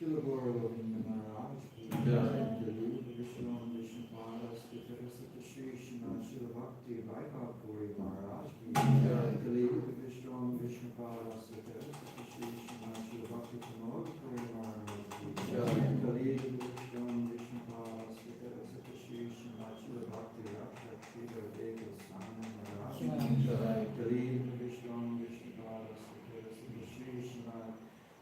Shila Govinda Maharaj ki jai, Dili Vishnu Vishnupada Stitara Sita Shri Shima Shila Bhakti Vaibhav Puri Maharaj ki jai, Dili Vishnu Vishnupada Stitara Sita Shri Shima Shila Bhakti Pramod Puri Maharaj ki jai, Dili Vishnu Vishnupada Stitara Sita Shri Shima Shila Bhakti Rakha Shila Deva Swami Maharaj ki jai, Dili Vishnu Vishnupada Stitara Sita Shri Shima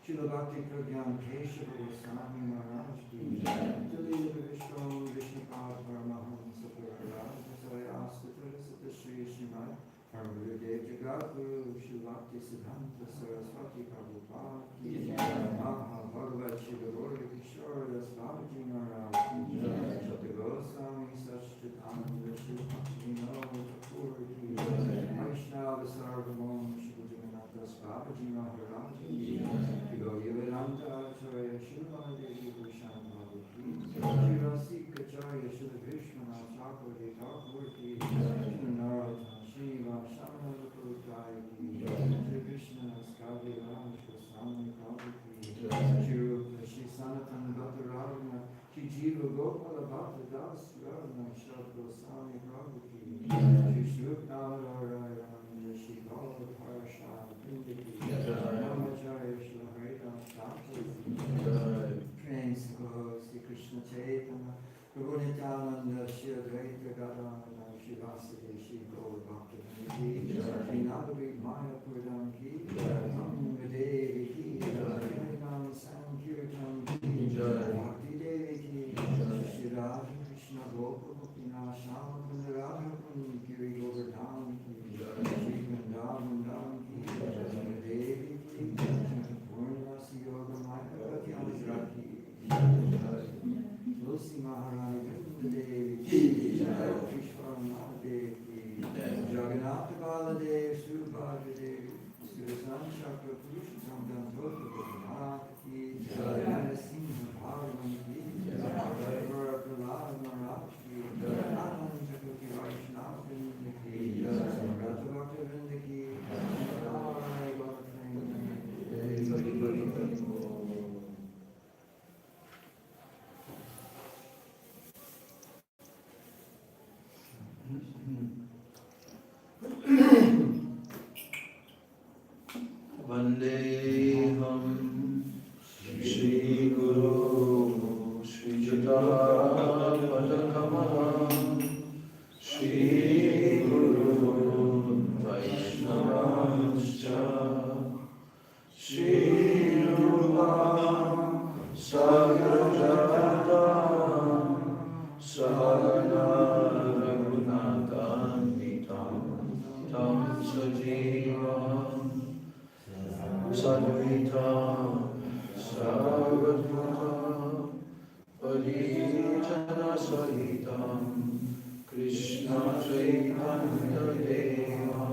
Shila Bhakti Pragyan Keshava Goswami Maharaj ki jai, Dili Vishnu Vishnupad Paramahamsa Puraraj Vasaya Stitara Sita Shri Shrimad Paramagurudev Jagadguru Shila Bhakti Siddhanta Saraswati Prabhupada ki jai, Maha Bhagavad Shiva Gaura Kishore Das Babaji Maharaj ki jai, Shata Goswami Sachchitananda Shila Bhakti Vinod Thakur ki jai, Vaishnava Sarvabhauma Shila Jagannath Das Babaji Maharaj ki jai, Yogananda Acharya Shila Devi Bhushan Bhavi ki jai, Rasika Acharya Shila Vishwanath Thakur Dev Thakur ki jai, Narottam Shiva Shamana Putai ki jai, Shri Krishna Skavi Raj Goswami Prabhu ki jai, Shri Rupa Shri Sanatan Bhatta Ravana Shri Jiva Gopala Bhatta Das Ravana Shri Goswami Prabhu ki jai, Shri Shuknala Raya Shri Gopala Parashad Pinda ki jai, Namacharya Shri Praise God, Sri Krishna Chaitanya, Prabhu Nityananda, Shri Advaita Gadadhara, Shri Vasudeva, Shri Gaura Bhaktivinoda ki jai, Shri Navadvip Mayapurdam ki jai, Anga Devi ki jai, Harinam Sankirtan ki jai, Bhakti Devi ki jai, Shri Radha Krishna Gopal Gopinath Shama Kunda Radha Kunda Giri Govardhan ki jai, Shri Vrindavan Dham ki jai, Anga Devi ki jai, Purnasi Yoga Maya Lucy Maharani Devi ki jai, Vishwanath Devi ki jai, Jagannath Baladev Subhadra Devi Sudarshan Chakra Purushottam Dantota Gopinath ki jai, Narasimha Bhagavan ki jai, Vaivara Prahlad Maharaj ki jai, Ananda Chakravarti Vaishnava Vrinda ki jai, Samrata Bhakta Vrinda ki jai, Narayan Bhakta Vandeham Shri Guru Shri Juta Padakamalam Shri Guru Vaishnavascha Shri Rupa Sagrajata Sahana Raghunatanitam Tam Sajivam Sadvita Sarvadvata Padijana Sahitam Krishna Chaitanya Deva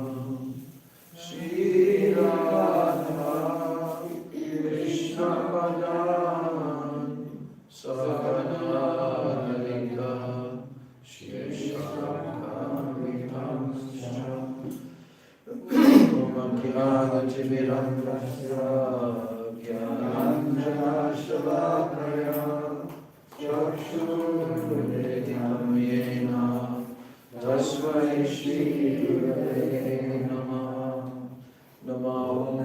Shri Radha Krishna Padan Sahana Lalita Shri Shakam Gyanatimidamrasya Gyananjana Shalakaya Chakshurudekam Yena Tasmai Shri Gurave Namah Namo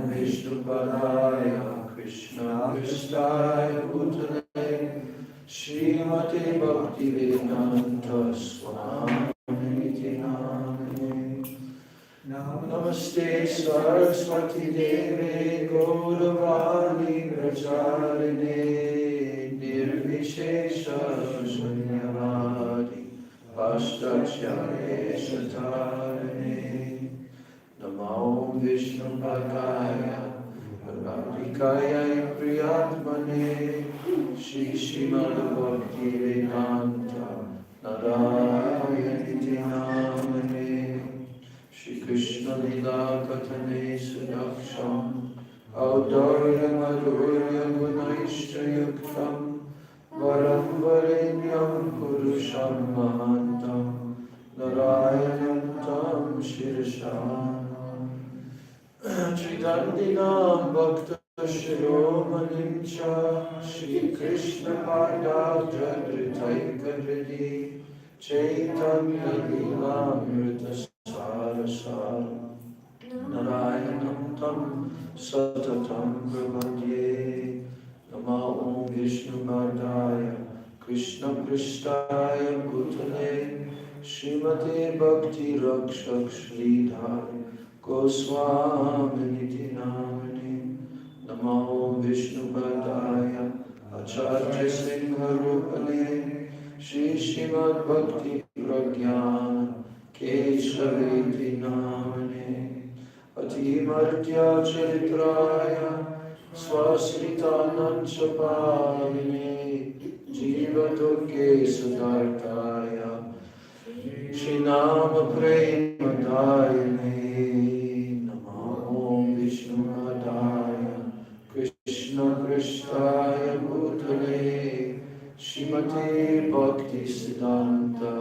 Vishnupadaya Krishna Krishnaya Bhutale Srimati Bhaktivedanta Swami Namane Namaste Saraswati Deve Gauravani Pracharine Nirvishesha Sunyavadi Pastachyare Satarine Namo Vishnu Padaya Bhaktikaya Priyatmane Shri Srimad Bhakti Vedanta Narayana Namane Shri Krishna Lila Katane Sudaksham Audorya Madhurya Gunaishta Yuktam Varam Varenyam Purusham Mahantam Narayanam Shirsham Chidandinam Bhakta Shiromanim cha Shri Krishna Padadra Dritaika Hridhi Chaitanya Lilamrita Sarasara Narayanam Tam Satatam Pramadye Nama Om Vishnu Padaya Krishna Prishtaya Bhutale Srimate Bhakti Rakshak Sridhar Goswami Niti Namane Nama Om Vishnu Padaya Acharya Singha Rupale Shri Srimad Bhakti Pragyana Keshaveti Namane Atimartya Charitraya Swasritanancha Paline Jiva Dukke Sudartaya Shri Nama Prema Dayane Nama Om Vishnu Padaya Krishna Krishtaya Bhutale Shrimate Bhakti Siddhanta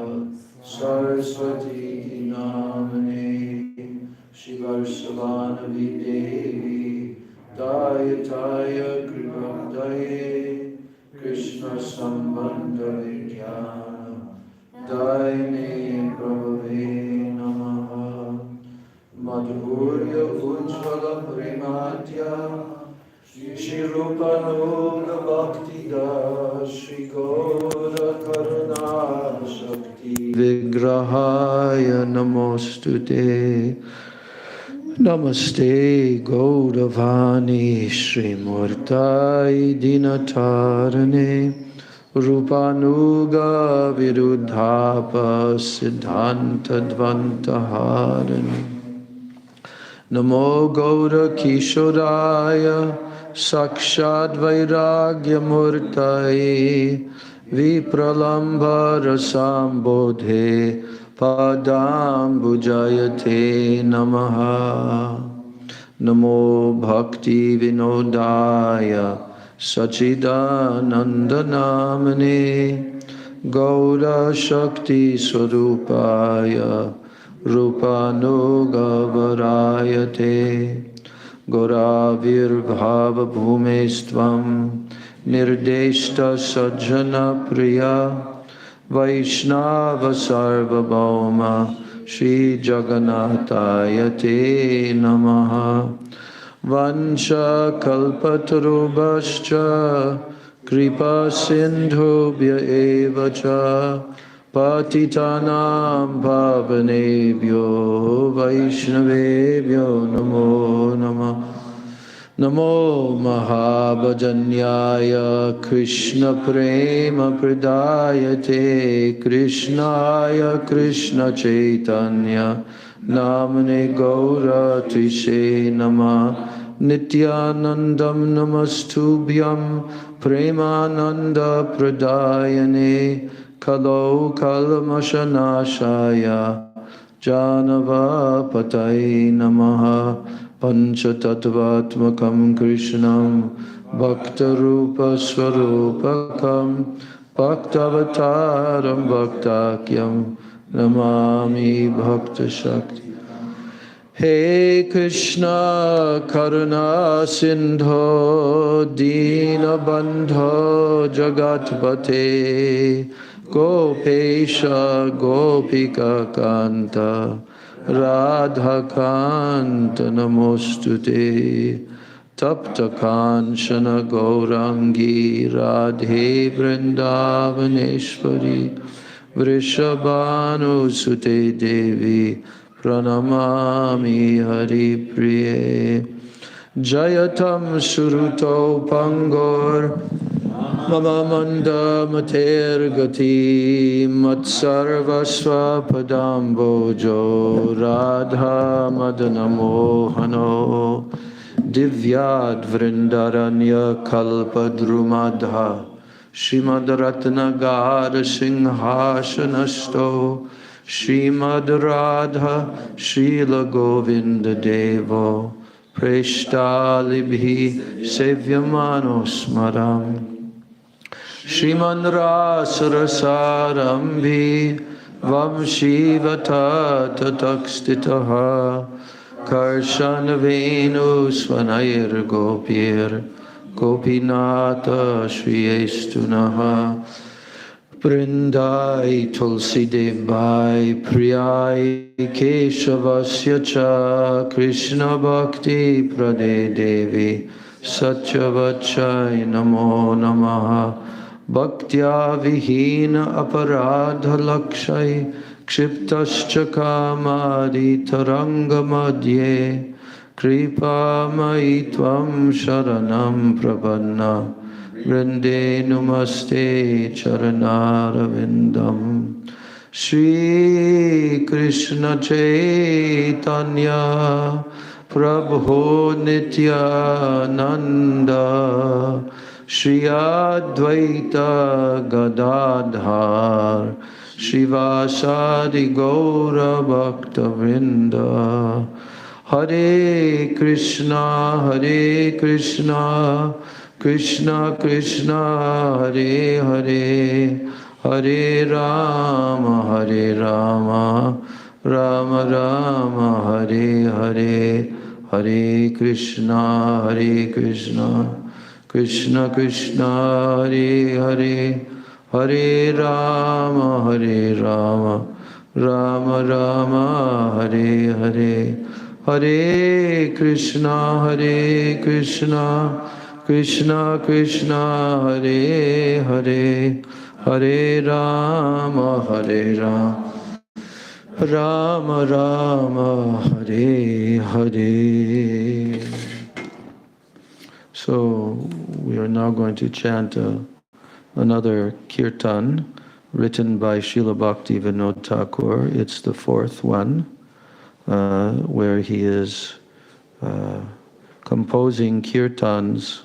Saraswati Namane Shivarsavana Videvi Dayataya Kripadaye Krishna Sambandha Vidyana Daine Prabhave Namaha Madhurya Ujjvala Prematya Shri Rupanuga Bhaktida Shri Gaura Karuna Shakti Vigrahaya Namostute Namaste Gauravani Shri Murtai Dinatarane Rupanuga Viruddhapa Siddhanta Dvantaharane Namo Gaura Kishoraya Sakshad Vairagya Murtai Vipralamba Rasambodhe Padam Bujayate Namaha Namo Bhakti Vinodaya Sachidananda Namane Gaura Shakti Swarupaya Rupanuga Varayate Goravir Bhava Bhumestvam Nirdeshta Sajjana Priya Vaishnava Sarvabhauma Shri Jagannataya Te Namaha Vansha Kalpatarubhascha Kripa Sindhubhya Eva Cha Patitanam Pavanebhyo Vaishnavebhyo Namo Namah Namo Mahabhajanyaya Krishna Prema Pradayate Krishnaya Krishna Chaitanya Namane Gaura Trishe Nama Nityanandam Namastubhyam Premananda Pradayane Kalo Kalmashanashaya Janava Patai Namaha Panchatattvatmakam Krishnam Bhaktarupa Swarupakam Bhaktavataram Bhaktakyam Namami Bhakta Shakti Hey Krishna Karuna Sindho Dina Bandho Jagatpate Gopesha Gopika Kanta Radha Kanta Namostute Tapta Kanchana Gaurangi Radhe Vrindavaneshwari Vrishabhanu Sute Devi Pranamami Hari Priye Jayatam Suruto Pangor Mama Manda Mater Gati Matsarvasva Padambojo Radha Madana Mohano Divyad Vrindaranya Kalpadrumadha Shrimad Ratnagara Singhashanasto Shrimad Radha Srila Govinda Devo Preshtalibhi Sevyamano Smaram Shriman Rasarasarambi Vamshivata Tatakstitaha Akarshan Venu Swanair Gopir Gopinata Shriyestunaha Vrindai Tulsi Debai Priyai Keshavasya Cha Krishna Bhakti Prade Devi Satyavachai Namo Namaha Bhaktya Vihina Aparadha Lakshai Kshiptascha Kamadi Taranga Madhye Kripa Maitvam Sharanam Prapanna Vrinde Namaste Charanaravindam Shri Krishna Chaitanya Prabhu Nityananda Shri Advaita Gadadhar Shivasadi Gaura Bhakta Vrinda Hare Krishna Krishna Krishna Hare Hare Hare Rama Rama Rama Hare Hare Hare Krishna Krishna Krishna Hare Hare Hare Rama Rama Rama Hare Hare Hare Krishna Krishna Krishna Hare Hare Hare Rama Rama Rama Hare Hare. So we are now going to chant another kirtan written by Srila Bhakti Vinod Thakur. It's the fourth one, where he is composing kirtans,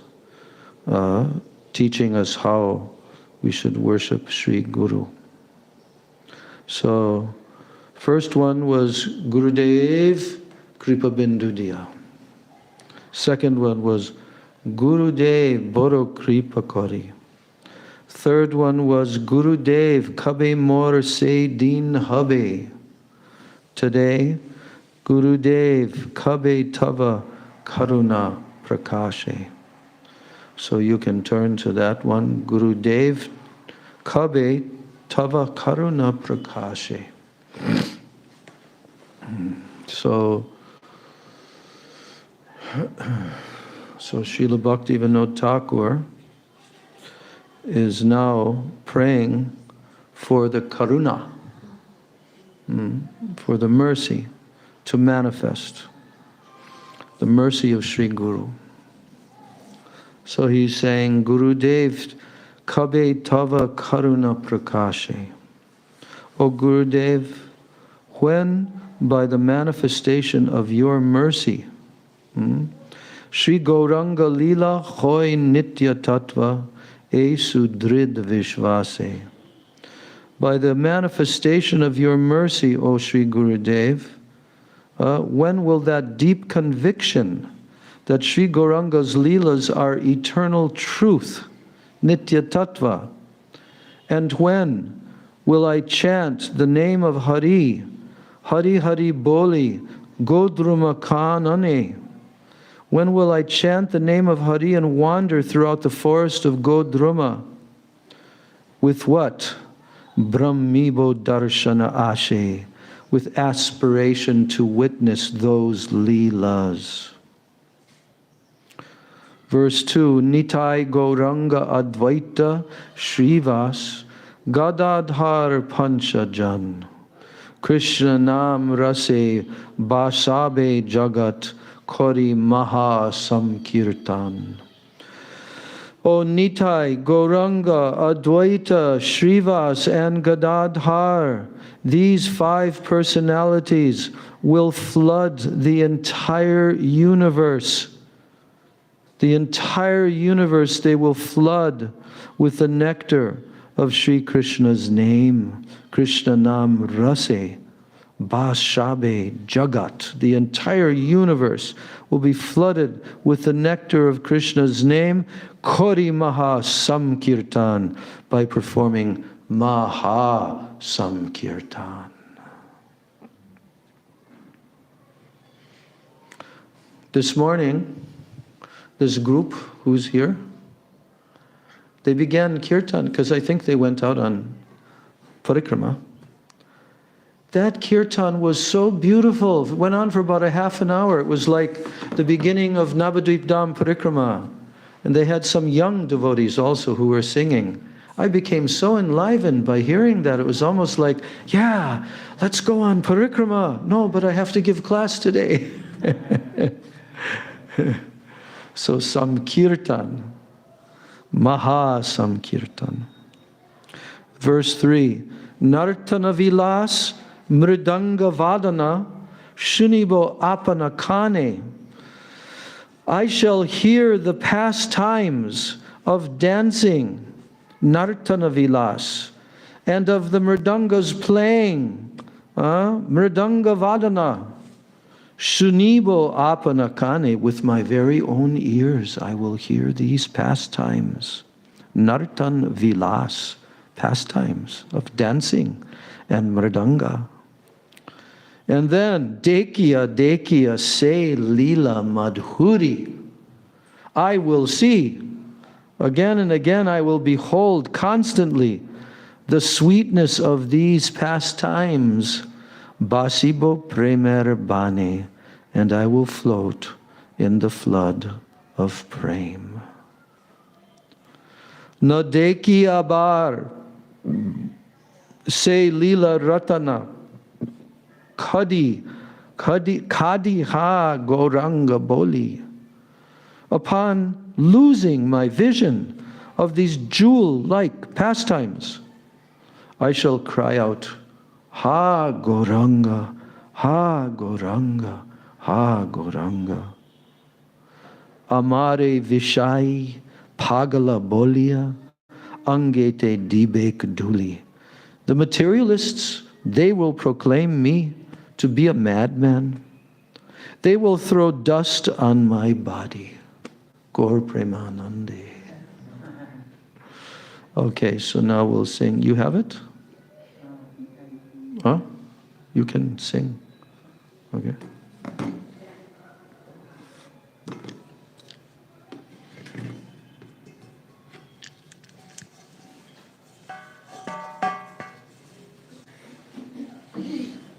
teaching us how we should worship Sri Guru. So, first one was Gurudev Kripa Bindudiya. Second one was Gurudev Boro Kripa Kori. Third one was Gurudev Kabe Mor Se Din Habe. Today, Gurudev Kabe Tava Karuna Prakashe. So you can turn to that one. Gurudev Kabe Tava Karuna Prakashe. So Srila Bhakti Vinod Thakur is now praying for the karuna, for the mercy to manifest, the mercy of Sri Guru. So he's saying, Gurudev Kabe Tava Karuna Prakashe. O Gurudev, when by the manifestation of your mercy, Sri Gauranga Lila Hoy Nitya Tattva Esu Drid Vishvase. By the manifestation of your mercy, O Sri Gurudev, when will that deep conviction that Sri Gauranga's Leelas are eternal truth, Nitya Tattva, and when will I chant the name of Hari, Hari Hari Boli, Godruma Kanane? When will I chant the name of Hari and wander throughout the forest of Godruma? With what? Brahmibo Darshana Ashe, with aspiration to witness those Leelas. Verse 2, Nitai Gauranga Advaita Shrivas Gadadhar Panchajan Krishna Nam Rase Basabe Jagat Kori Maha Samkirtan. O Nitai, Gauranga, Advaita, Shrivas, and Gadadhar, these five personalities will flood the entire universe. The entire universe they will flood with the nectar of Sri Krishna's name, Krishna Nam Rase, Bashabe Jagat. The entire universe will be flooded with the nectar of Krishna's name, Kori Maha Samkirtan, by performing Maha Samkirtan. This morning, this group who's here, they began kirtan, because I think they went out on parikrama. That kirtan was so beautiful. It went on for about a half an hour. It was like the beginning of Navadvip Dham parikrama. And they had some young devotees also who were singing. I became so enlivened by hearing that. It was almost like, yeah, let's go on parikrama. No, but I have to give class today. So Samkirtan, Maha Samkirtan. Verse 3, Nartana Vilas Mridanga Vadana Shunibo Apana Kane. I shall hear the pastimes of dancing, Nartana Vilas, and of the mridangas playing, Mridanga Vadana. Shunibo apana kane, with my very own ears I will hear these pastimes. Nartan vilas, pastimes of dancing and mridanga. And then Dekya Dekya se lila madhuri. I will see, again and again I will behold constantly the sweetness of these pastimes. Basibo premer bane, and I will float in the flood of prem. Nadeki abar se lila ratana kadi ha goranga boli. Upon losing my vision of these jewel-like pastimes, I shall cry out, Ha Goranga, Ha Goranga, Ha Goranga. Amare Vishai, Pagala Bolia, Angete Dibek Duli. The materialists, they will proclaim me to be a madman. They will throw dust on my body. Gaur Premanande. Okay, so now we'll sing. You have it? Huh? You can sing. Okay.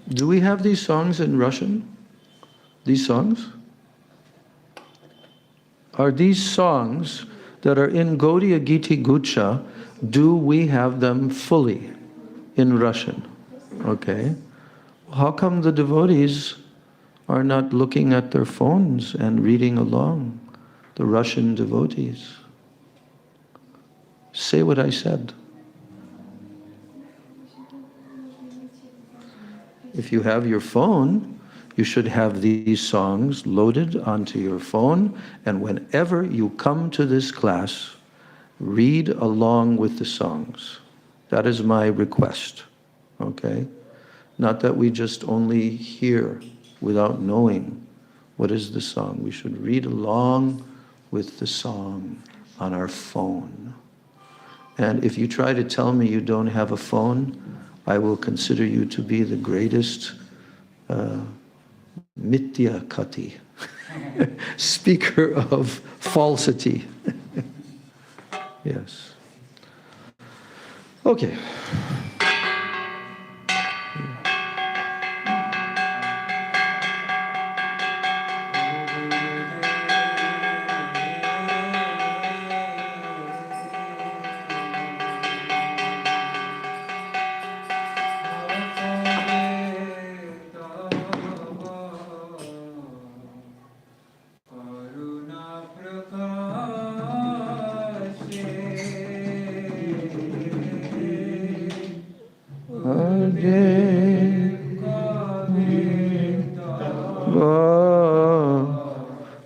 Do we have these songs in Russian? These songs? Are these songs that are in Gaudiya Giti Gucha, do we have them fully in Russian? Okay. How come the devotees are not looking at their phones and reading along? The Russian devotees. Say what I said. If you have your phone, you should have these songs loaded onto your phone, and whenever you come to this class, read along with the songs. That is my request, okay? Not that we just only hear without knowing what is the song. We should read along with the song on our phone. And if you try to tell me you don't have a phone, I will consider you to be the greatest Mitya Kati, speaker of falsity. Yes. Okay.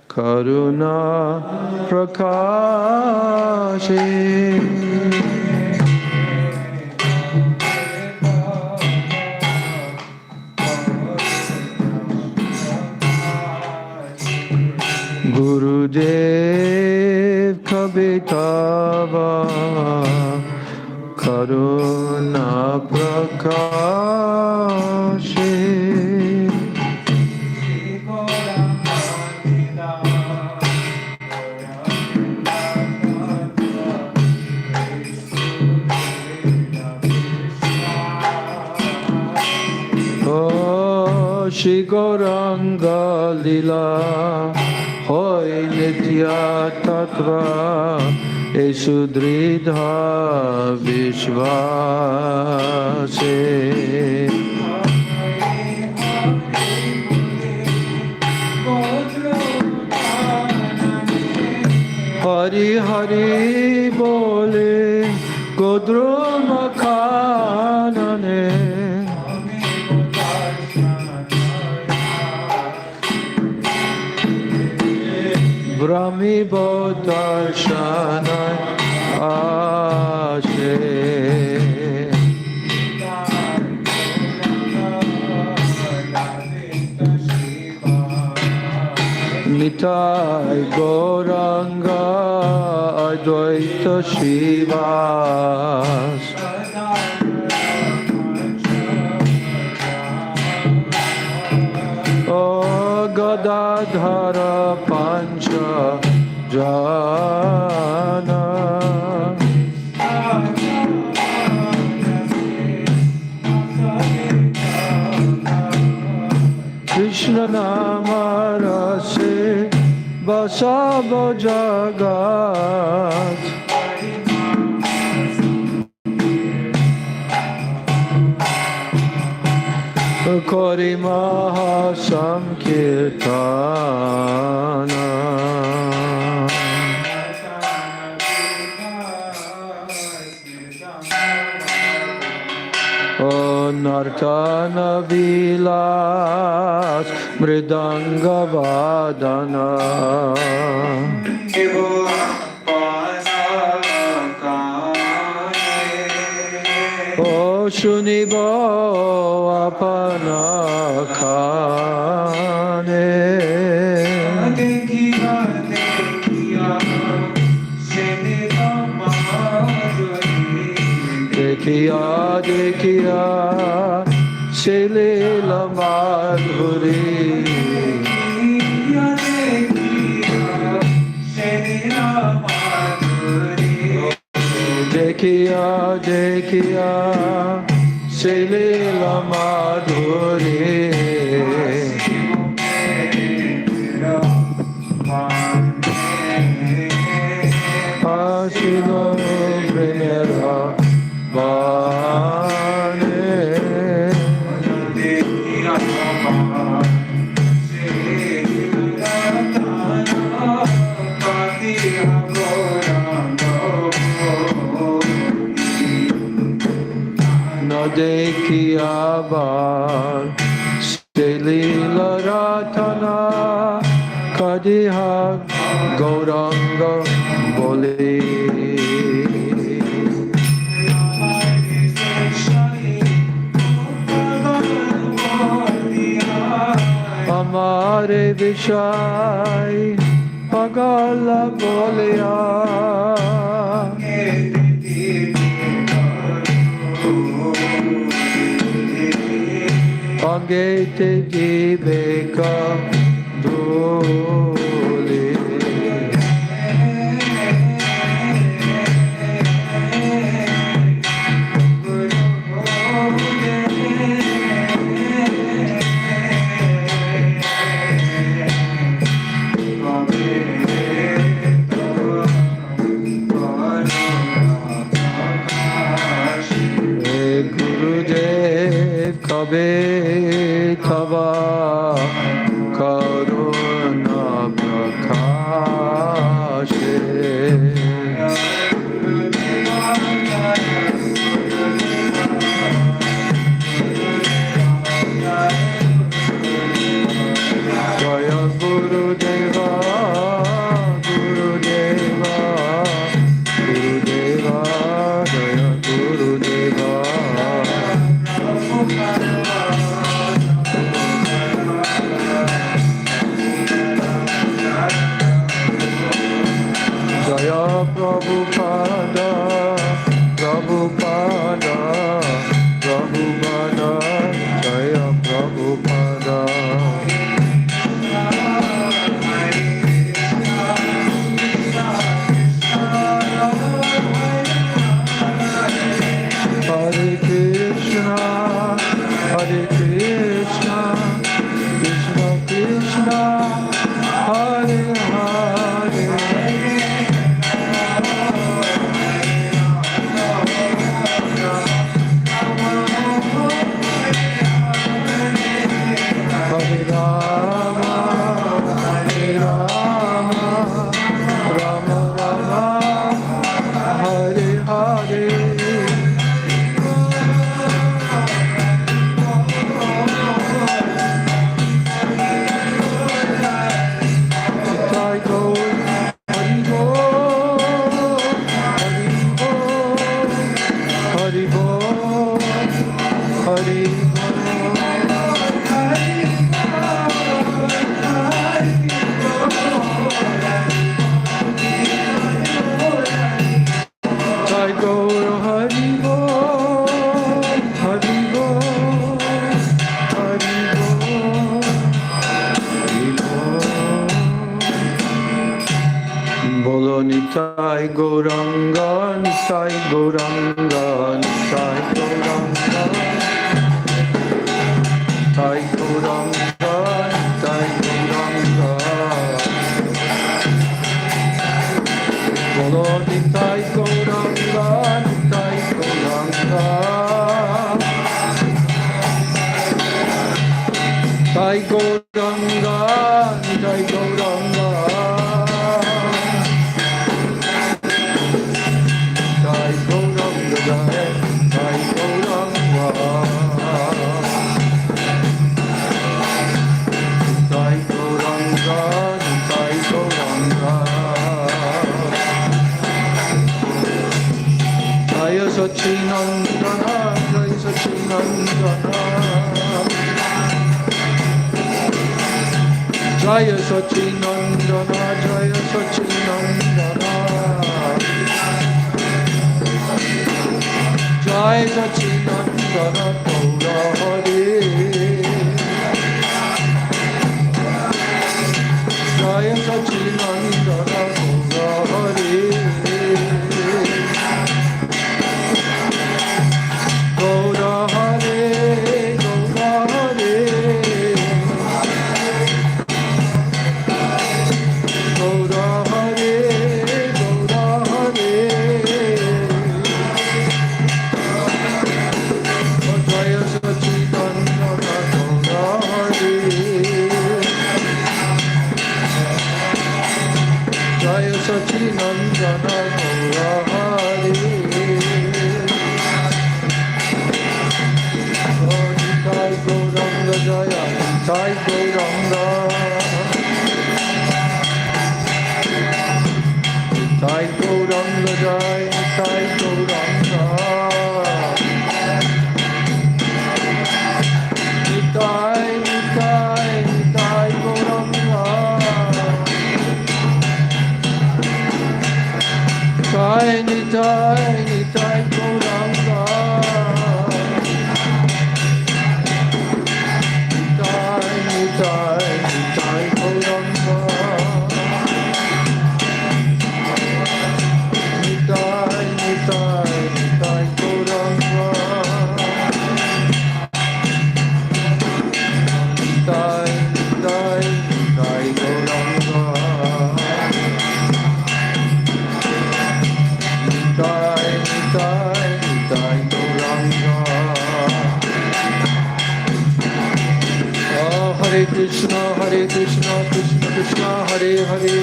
Karuna Prakashi Gurudev Kabitava Karuna Prakashi Shri Gauranga Lila Hoy Nitya Tattva Esu Dridha Vishvase Hari Hari Bole Godro Makhanane Brahmi Bodharshana Ashe Nitai Gauranga Advaita Shivas O Gadadhara Pancha Jana Krishna Nama Rase Basava Jagat Kori Maha Samkirtana O Nartana Vilas Mridanga Vadana O Shunibo Apana Khane Dekhiya Dekhiya Shelila Madhuri Dekhiya Dekhiya Shelila Madhuri Ashilo Primera Vane No dekhiya bar Stelila Ratana Kadiha Gauranga Boli Amare Vishai Pagala Bolya Agete Jiveka Dole Gurudev Kabe Tava Karuna Prakashe Jaya Gurudeva Gurudeva Gurudeva Jaya Gurudeva Jaya Prabhupada, Prabhupada, Prabhupada, Jaya Prabhupada. Hare Krishna, Bolo Nitai Gauranga, Nitai Gauranga, Nitai Gauranga, Nitai Gauranga, Nitai Gauranga. Bolo Nitai Gauranga, Nitai Gauranga, Nitai Gauranga, Nitai Gauranga. Sachinandana, Jai Sachinandana, Jai Sachinandana, Jai Sachinandana, Jai Sachinandana, Gaura Hari, Jai Sachinandana, Gaura Hari. Hare Krishna, Krishna Krishna, Hare Hare,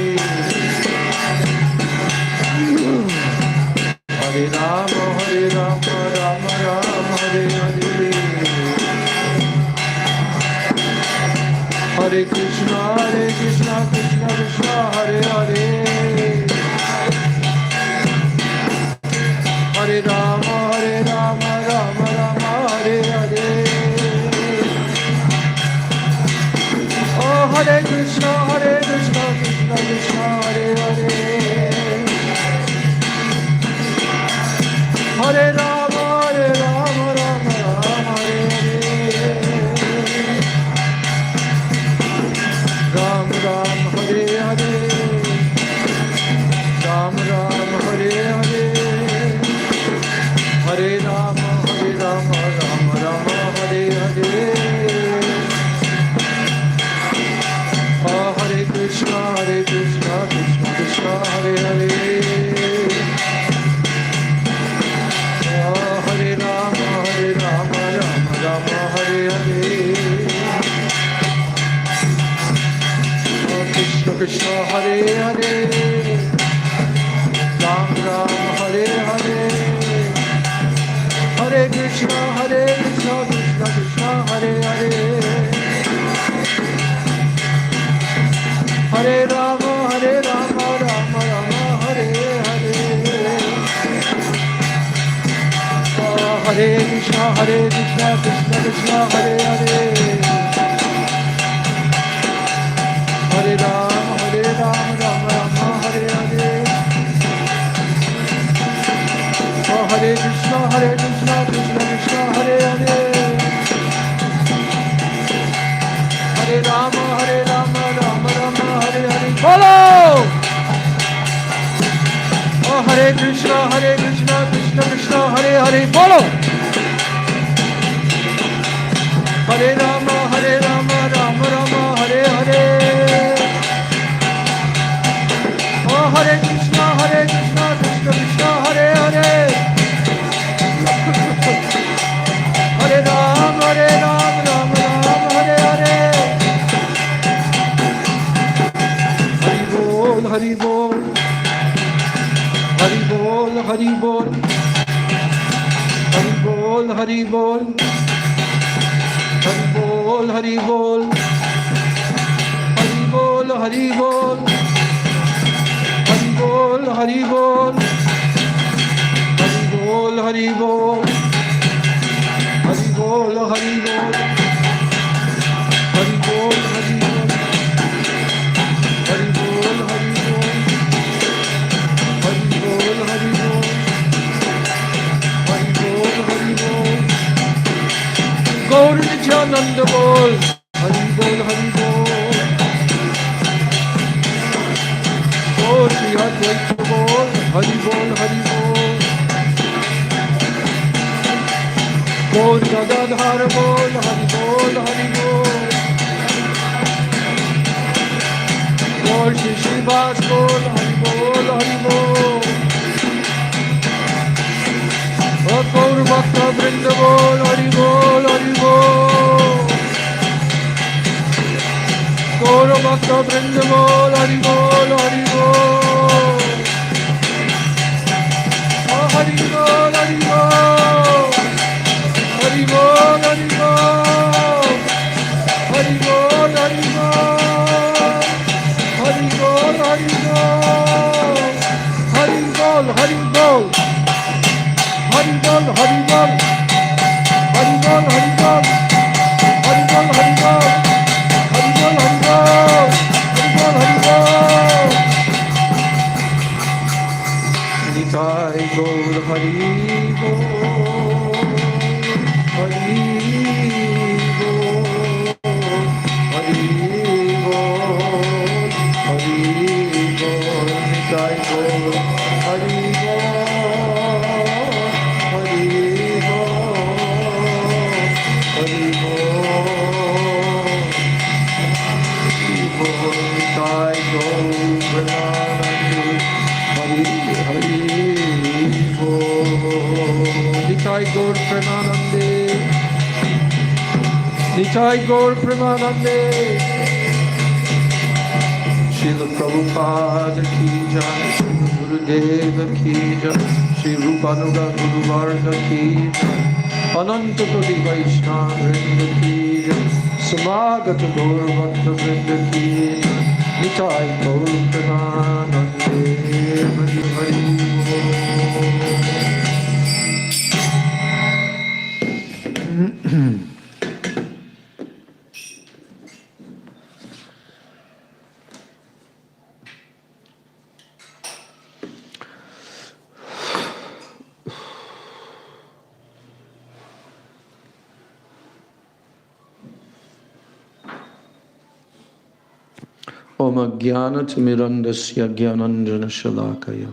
Hare Rama, Rama Rama, Hare Hare, Hare Krishna, Krishna Krishna, Hare Hare, Hare Rama, Rama Rama, Hare Hare. Hare Krishna, Krishna Krishna, Hare Hare, Hare Rama, Rama Rama, Hare Hare, Ram Ram, Hare Hare, Ram Ram, Hare Hare, Hare Rama, Rama Rama, Hare Hare. Krishna, Krishna Krishna, Hare Hare, Hare Rama, Rama Rama, Hare Hare, Krishna Krishna, Hare Hare, Ram Ram, Hare Hare, Hare Krishna, Krishna Krishna, Hare Hare, Hare Rama, Rama Rama, Hare Hare, Hare Krishna, Krishna Krishna, Hare Hare, Hare Rama, Rama Rama, Hare Hare, Hare Krishna, Krishna Krishna, Hare Hare, Hare Rama, Rama Rama, Hare Hare. Follow! Hare Krishna, Krishna Krishna, Hare Hare. Follow. Hare Rama, Rama Rama, Hare Hare. Oh, Hare Krishna, Krishna Krishna, Hare Hare. Hare Ram, Ram Ram, Hare Hare. Hari Bol, Hari Bol. Hari Bol, Hari Bol. Hari Bol, Hari Bol. Hari Bol, Hari Bol. Hari Bol, Hari Bol. Hari Bol, Hari Bol. Hari Bol, Hari Bol. Hari Bol, Hari Bol. Hari Bol, Hari Bol. Hari Bol, Hari Bol. Hari Bol, Hari Bol. Hari Bol, Hari Bol. Gaur Nityananda Bol. Hari Bol, Hari Bol. Gaur Shri Advaita Bol. Hari Bol, Hari Bol. Gaur Gadadhar Bol. Hari Bol, Hari Bol. Gaur Shri Srivas Bol. Hari Bol, Hari Bol. Gaur Bhakta Vrinda Bol. Hari Bol, Hari Bol. Gaur Bhakta Vrinda Bol. Hari Bol, Hari Bol. Oh, Hari Bol, Hari Bol. Hari Bol, Hari Bol. Hari Bol, Hari Bol. Hari Bol, Hari Bol. Hari Bol, Hari Bol. Hari Bol, Hari Bol. Hari Bol, Hari Bol. Hari Bol, Hari Bol. Hari Bol, Hari Bol. Hari Bol, Hari Bol. Nitai Gaur Hari Bol. Hari Bol. Hari Bol. Hari Bol. Nitai Gaur Hari Bol. Hari Bol. Hari Bol. Nitai Gaur Premanande. Hari Hari Bol. Nitai Gaur Premanande. Nitai Gaur Premanande. Srila Prabhupada ki jai, Srila Gurudeva ki jai, Sri Rupanuga Guru Varga ki jai, Ananta Koti Vaishnava Vrinda ki jai, Samagata Gaur Bhakta Vrinda ki jai, Nitai Gaur Premanande. Hari Hari Bol. Om Ajnanatimirandasya Jnananjana Shalakaya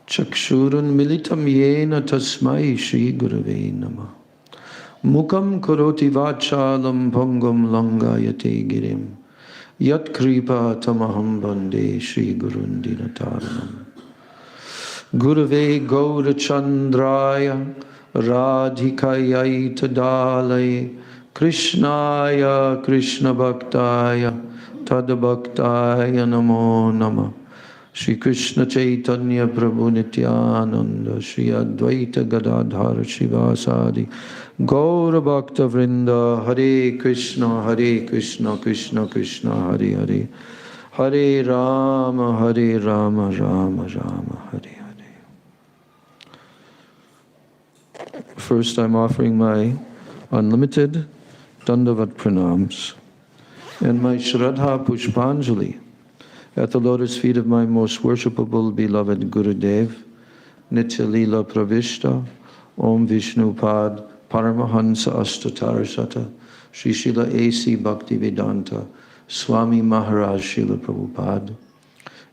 Chakshurun Militam Yena Tasmai Shri Gurave Namah Mukam Karoti Vachalam Pongam Langayate Girim Yat Kripa Tamaham Bande Shri Gurun Dinataranam Gurave Gaurachandraya Radhikaya Tadalaya Krishnaya Krishna Bhaktaya Tadabhaktaya Namo Namah Shri Krishna Chaitanya Prabhu Nityananda Shri Advaita Gadadhar Shivasadi Gaura Bhakta Vrinda Hare Krishna Krishna Krishna Hare Hare Hare Rama Rama Rama Hare Hare. First, I'm offering my unlimited Dandavat Pranams and my Shraddha Pushpanjali at the lotus feet of my most worshipable beloved Gurudev, Nitya Leela Pravishta, Om Vishnu Pad, Paramahansa Astatarasata, Sri Srila A.C. Bhaktivedanta, Swami Maharaj Srila Prabhupada,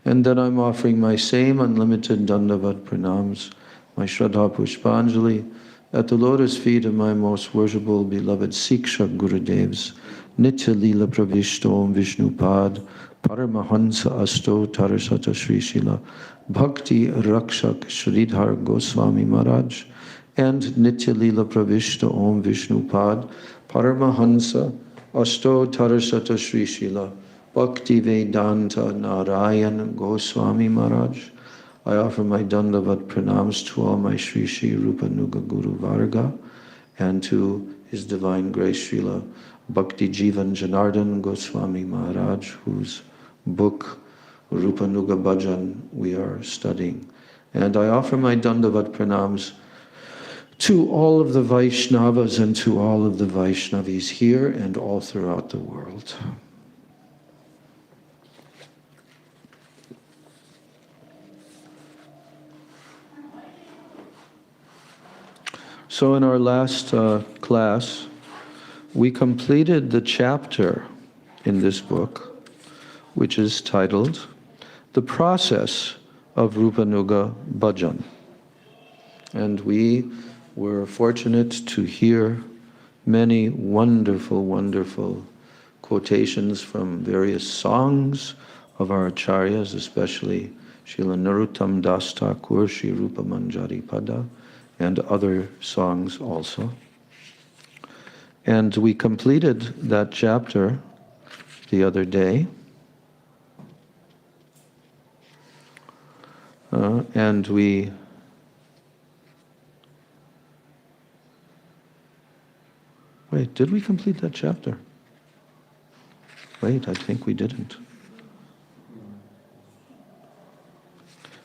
And then I'm offering my same unlimited Dandavat Pranams, my Shraddha Pushpanjali, at the lotus feet of my most worshipful beloved Sikshak Gurudevs, Nitya Leela Pravishta Om Vishnupad, Paramahansa Asto Tarasata Sri Shila, Bhakti Rakshak Sridhar Goswami Maharaj, and Nitya Leela Pravishta Om Vishnupad, Paramahansa Asto Tarasata Sri Shila, Bhakti Vedanta Narayan Goswami Maharaj. I offer my Dandavat pranams to all my Sri Sri Rupanuga Guru Varga and to His Divine Grace Srila Bhakti Jivan Janardhan Goswami Maharaj, whose book Rupanuga Bhajan we are studying. And I offer my Dandavat pranams to all of the Vaishnavas and to all of the Vaishnavis here and all throughout the world. So in our last class, we completed the chapter in this book, which is titled The Process of Rupanuga Bhajan. And we were fortunate to hear many wonderful, wonderful quotations from various songs of our acharyas, especially Srila Narottam Das Thakur, Sri Rupa Manjari Pada, and other songs also. And we completed that chapter the other day. And we wait, did we complete that chapter? Wait, I think we didn't.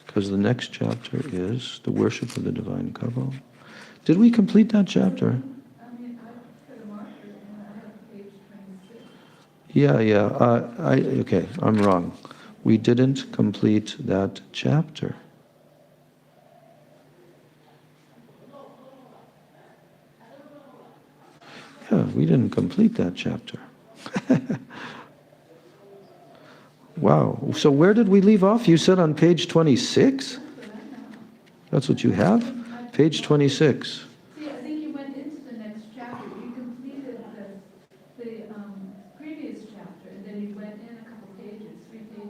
Because the next chapter is the worship of the divine Kavo. Did we complete that chapter? I mean, I put a marker and I have page 26. Yeah. Okay, I'm wrong. We didn't complete that chapter. Yeah, we didn't complete that chapter. Wow. So where did we leave off? You said on page 26? That's what you have? Page 26. See, I think you went into the next chapter. You completed the previous chapter, and then you went in a couple pages, 3 pages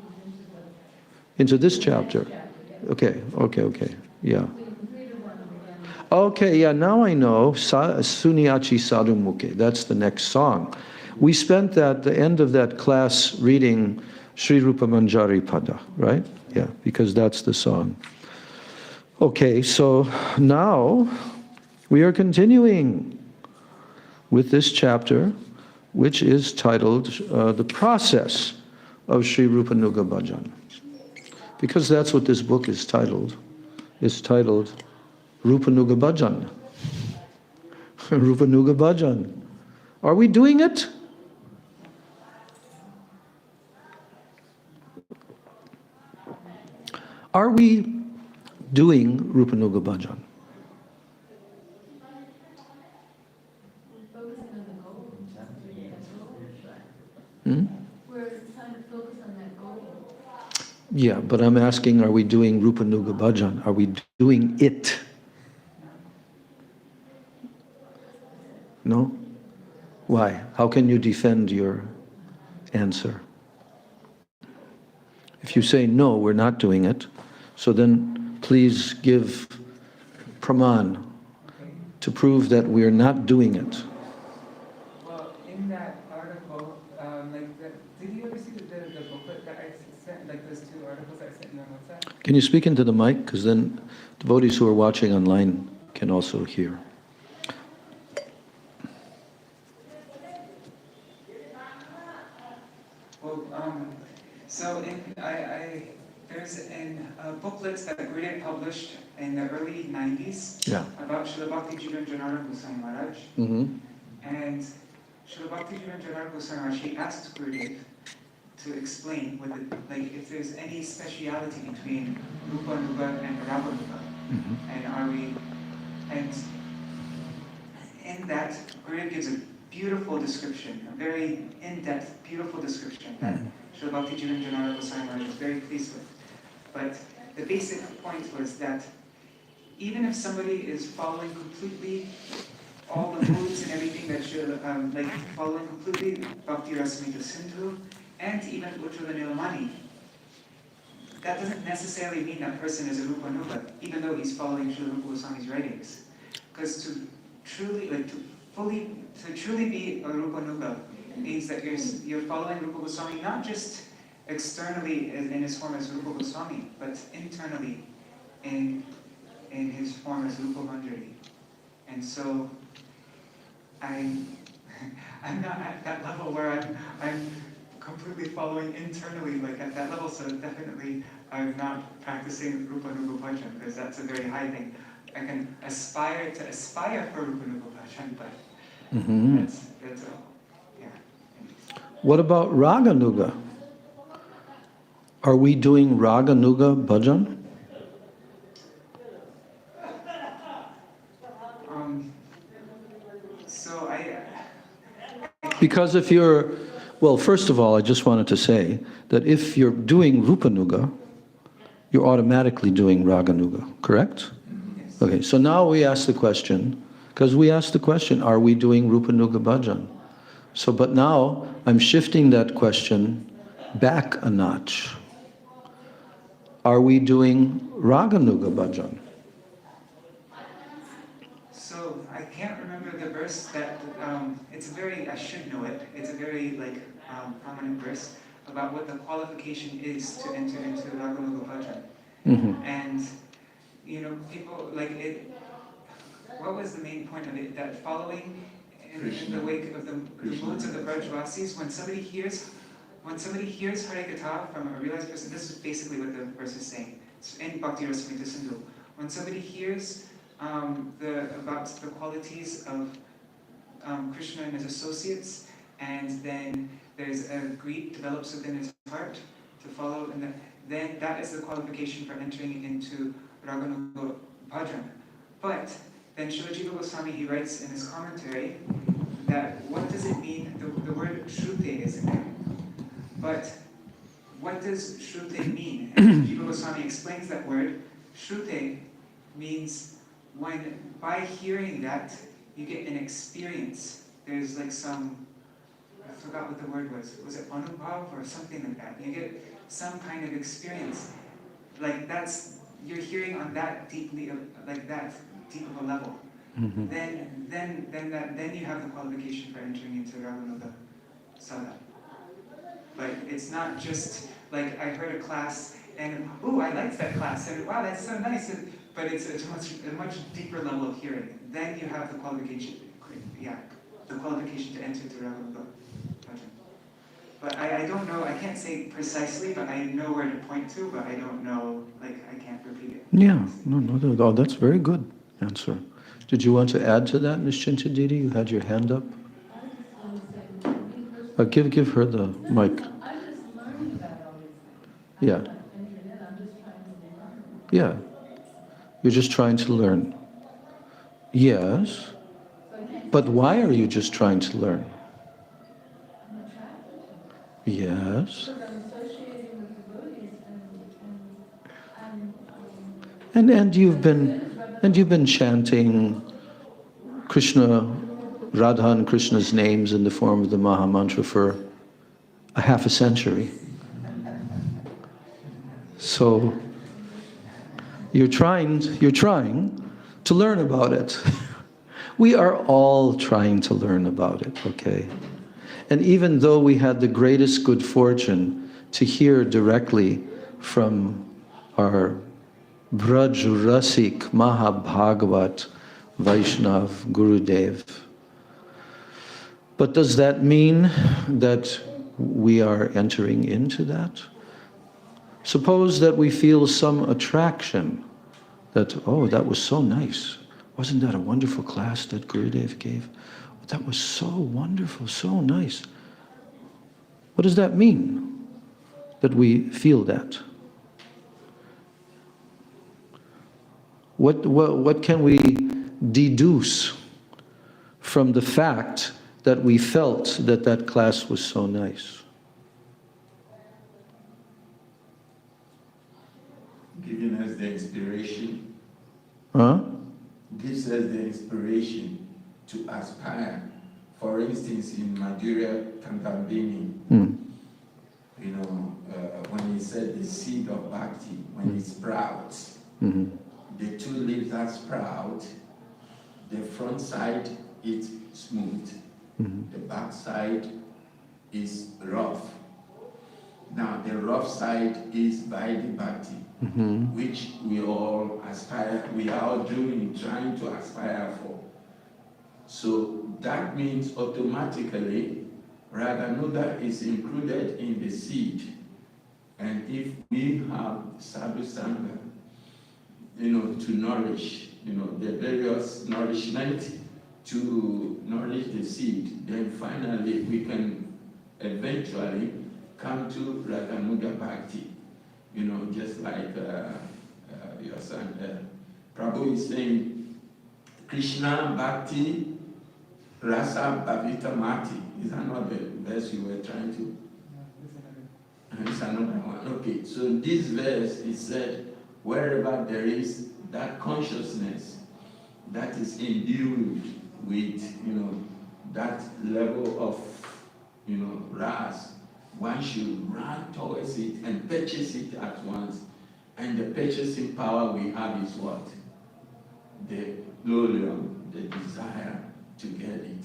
Into this the chapter? next chapter. Yeah. Okay. Yeah. So you completed one again. Okay, yeah, now I know. Suniachi Sadhu Mukhe. That's the next song. We spent the end of that class reading Sri Rupa Manjari Pada, right? Yeah, because that's the song. Okay, so now we are continuing with this chapter, which is titled The Process of Sri Rupanuga Bhajan. Because that's what this book is titled. It's titled Rupanuga Bhajan. Rupanuga Bhajan. Are we doing it? Are we doing Rupanuga Bhajan? We're trying to focus on that goal. Yeah, but I'm asking, are we doing Rupanuga Bhajan? Are we doing it? No? Why? How can you defend your answer? If you say, no, we're not doing it, so then please give praman to prove that we're not doing it. Well, in that article, did you ever see the booklet that I sent, like those 2 articles I sent you on WhatsApp? Can you speak into the mic? Because then devotees who are watching online can also hear. Well, so there's booklets that Gurudev published in the early 90s about Srila Bhakti Jivan Janardhan Goswami Maharaj. And Srila Bhakti Jivan Janardhan Goswami Maharaj, he asked Gurudev to explain if there's any speciality between Rupanuga and Ramanuga. And in that, Gurudev gives a beautiful description, a very in-depth, beautiful description that Srila Bhakti Jivan Janardhan Goswami Maharaj was very pleased with. But the basic point was that even if somebody is following completely all the moods and everything that should, like following completely Bhakti Rasamrita Sindhu and even Ujjvala Nilamani, that doesn't necessarily mean that person is a Rupanuga, even though he's following Srila Rupa Goswami's writings. Because to truly be a Rupanuga means that you're following Rupa Goswami not just externally in his form as Rupa Goswami, but internally in his form as Rupa Manjari. And so I'm not at that level where I'm completely following internally, like at that level, so definitely I'm not practicing Rupanuga Bhajan, because that's a very high thing. I can aspire for Rupanuga Bhajan, but that's all. Yeah. What about Raganuga? Are we doing Raganuga Bhajan? So I Because if you're, well, first of all, I just wanted to say that if you're doing Rupanuga, you're automatically doing Raganuga, correct? yes. Okay, so now we ask the question, because we asked the question, are we doing Rupanuga Bhajan? So, but now I'm shifting that question back a notch. Are we doing Raganuga Bhajan? So I can't remember the verse that, it's a very, I should know it, it's a very like prominent verse about what the qualification is to enter into Raganuga Bhajan. Mm-hmm. And, you know, people, like it, what was the main point of it? That following in the wake of the moods of the Brajvasis, when somebody hears Hare Katha from a realized person, this is basically what the verse is saying. It's in Bhakti Rasamrita Sindhu. When somebody hears about the qualities of Krishna and his associates, and then there's a greed develops within his heart to follow, and then that is the qualification for entering into Raganuga Bhajan. But then Srila Jiva Goswami, he writes in his commentary that what does it mean, the word Shrute is in there. But what does Shrute mean? And Jiva Goswami explains that word. Shrute means when, by hearing that, you get an experience. There's like some, I forgot what the word was. Was it anubhav or something like that? You get some kind of experience. Like that's, you're hearing on that deeply, like that deep of a level. Mm-hmm. Then you have the qualification for entering into Raganuga Sada. But it's not just like I heard a class and ooh, I liked that class and wow, that's so nice. But it's a much deeper level of hearing. Then you have the qualification, the qualification to enter into Raganuga Bhajan. But I don't know, I can't say precisely, but I know where to point to, but I don't know, like I can't repeat it. Yeah, no, that's very good answer. Did you want to add to that, Ms. Chinta Didi? You had your hand up. Give her the mic. I'm just learning about all these things. Yeah. I'm not entering in, I'm just trying to learn. Yeah. You're just trying to learn. Yes. But why are you just trying to learn? I'm attracted to it. Yes. Because I'm associating with devotees And you've been chanting Krishna, Radha and Krishna's names in the form of the Maha Mantra for a half a century. So you're trying to learn about it. We are all trying to learn about it, okay? And even though we had the greatest good fortune to hear directly from our Braj Rasik Mahabhagavat Vaishnav Gurudev, but does that mean that we are entering into that? Suppose that we feel some attraction, that, oh, that was so nice. Wasn't that a wonderful class that Gurudev gave? That was so wonderful, so nice. What does that mean, that we feel that? What can we deduce from the fact that we felt that that class was so nice? inspiration. Huh? Gives us the inspiration to aspire. For instance, in Madhurya Kandambini, you know, when he said the seed of bhakti, when it sprouts, the two leaves that sprout, the front side is smooth, the back side is rough. Now the rough side is Vaidhi Bhakti, which we all aspire, we are all trying to aspire for. So that means automatically Raganuga is included in the seed. And if we have Sadhu Sangha, you know, to nourish, you know, the various nourishment to nourish the seed, then finally we can eventually come to Raganuga Bhakti. You know, just like your son Prabhu is saying, Krishna Bhakti Rasa Bhavita Mati. Is that not the verse you were trying to? It's another one. Okay, so this verse is said, wherever there is that consciousness that is imbued with, you know, that level of, you know, ras, one should run towards it and purchase it at once. And the purchasing power we have is what? The lolium, the desire to get it.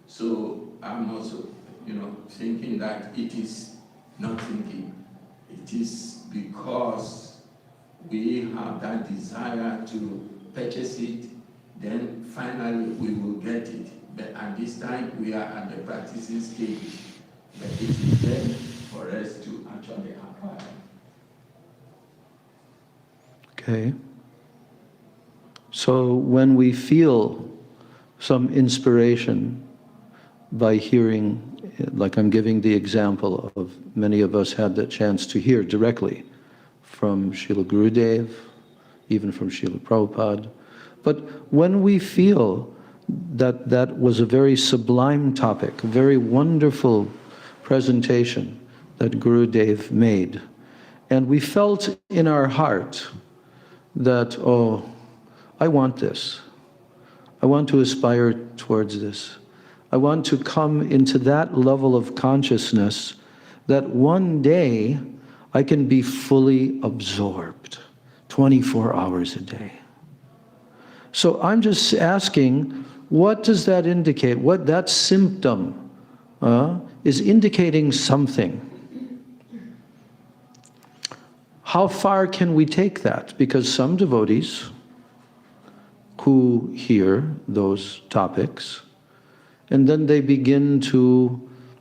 So I'm also, you know, thinking that it is not thinking. It is because we have that desire to purchase it, then finally we will get it. But at this time we are at the practicing stage. But it is there for us to actually acquire. Okay. So when we feel some inspiration by hearing, like I'm giving the example of many of us had the chance to hear directly from Srila Gurudev, even from Srila Prabhupada. But when we feel that that was a very sublime topic, a very wonderful presentation that Gurudev made, and we felt in our heart that, oh, I want this. I want to aspire towards this. I want to come into that level of consciousness that one day I can be fully absorbed 24 hours a day. So I'm just asking, what does that indicate? What that symptom is indicating something. How far can we take that? Because some devotees who hear those topics, and then they begin to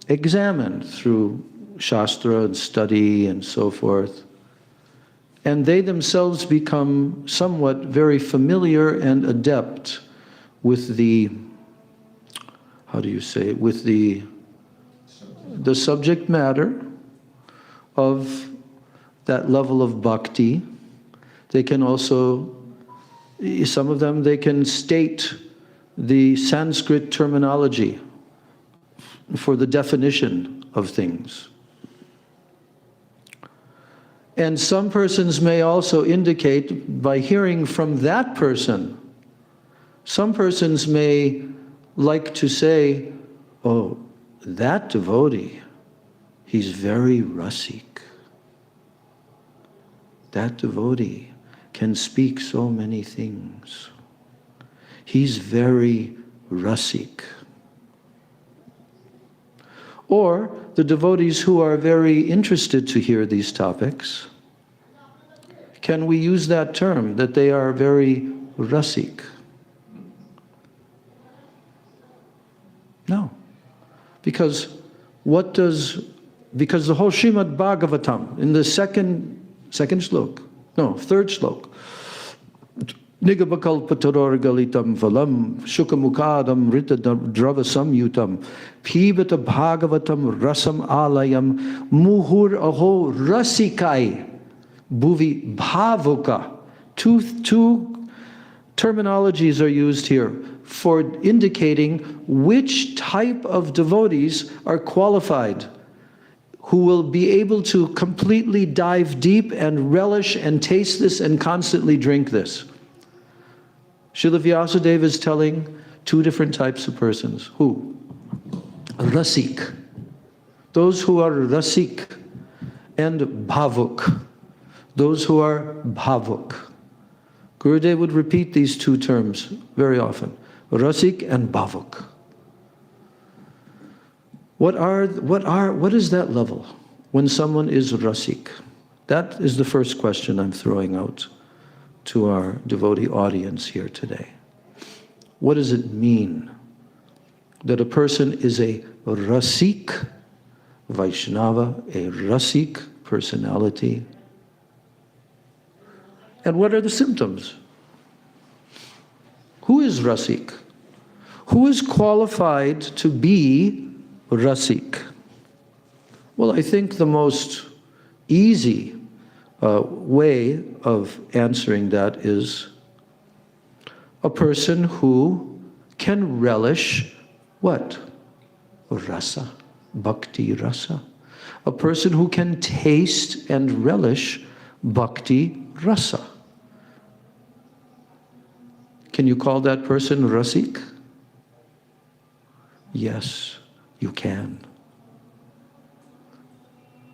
examine through Shastra and study and so forth, and they themselves become somewhat very familiar and adept with the, how do you say, with the subject matter of that level of bhakti. They can also, some of them, they can state the Sanskrit terminology for the definition of things. And some persons may also indicate by hearing from that person. Some persons may like to say, oh, that devotee, he's very rasik. That devotee can speak so many things. He's very rasik. Or the devotees who are very interested to hear these topics, can we use that term, that they are very rasik? No. Because because the whole Srimad Bhagavatam, in the third shlok, Nigabakalpataror galitam valam shukamukadam rita drava samyutam pibata bhagavatam rasam alayam muhur aho rasikai bhuvi bhavuka. Two terminologies are used here for indicating which type of devotees are qualified, who will be able to completely dive deep and relish and taste this and constantly drink this. Srila Vyasadeva is telling two different types of persons. Who? Rasik. Those who are rasik, and bhavuk. Those who are bhavuk. Gurudev would repeat these two terms very often. Rasik and bhavuk. What is that level when someone is rasik? That is the first question I'm throwing out to our devotee audience here today. What does it mean that a person is a rasik Vaishnava, a rasik personality? And what are the symptoms? Who is rasik? Who is qualified to be rasik? Well, I think the most easy way of answering that is a person who can relish what? Rasa, bhakti rasa. A person who can taste and relish bhakti rasa. Can you call that person rasik? Yes, you can.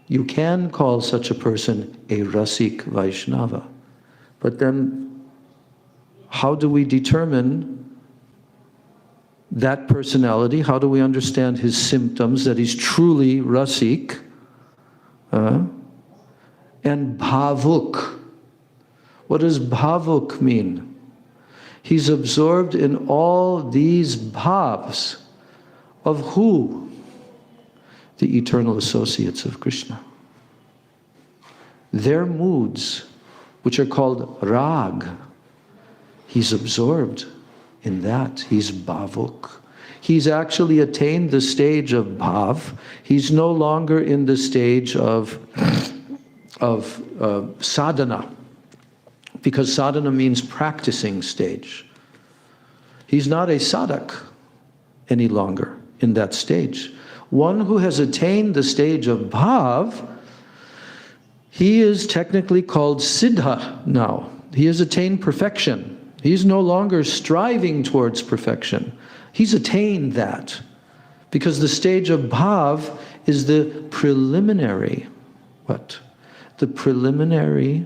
You can call such a person a rasik Vaishnava. But then, how do we determine that personality? How do we understand his symptoms that he's truly rasik? And bhavuk. What does bhavuk mean? He's absorbed in all these bhavs of who? The eternal associates of Krishna. Their moods, which are called rag, he's absorbed in that. He's bhavuk. He's actually attained the stage of bhav. He's no longer in the stage of sadhana, because sadhana means practicing stage. He's not a sadhak any longer in that stage. One who has attained the stage of bhav, he is technically called siddha now. He has attained perfection. He's no longer striving towards perfection. He's attained that. Because the stage of bhav is the preliminary, what? The preliminary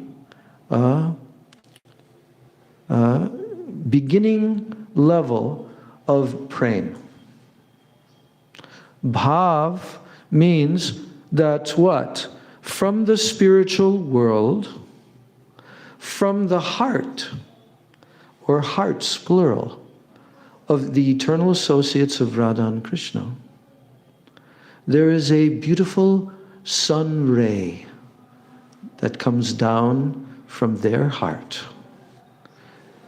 beginning level of prema. Bhav means that what? From the spiritual world, from the heart, or hearts, plural, of the eternal associates of Radha and Krishna, there is a beautiful sun ray that comes down from their heart.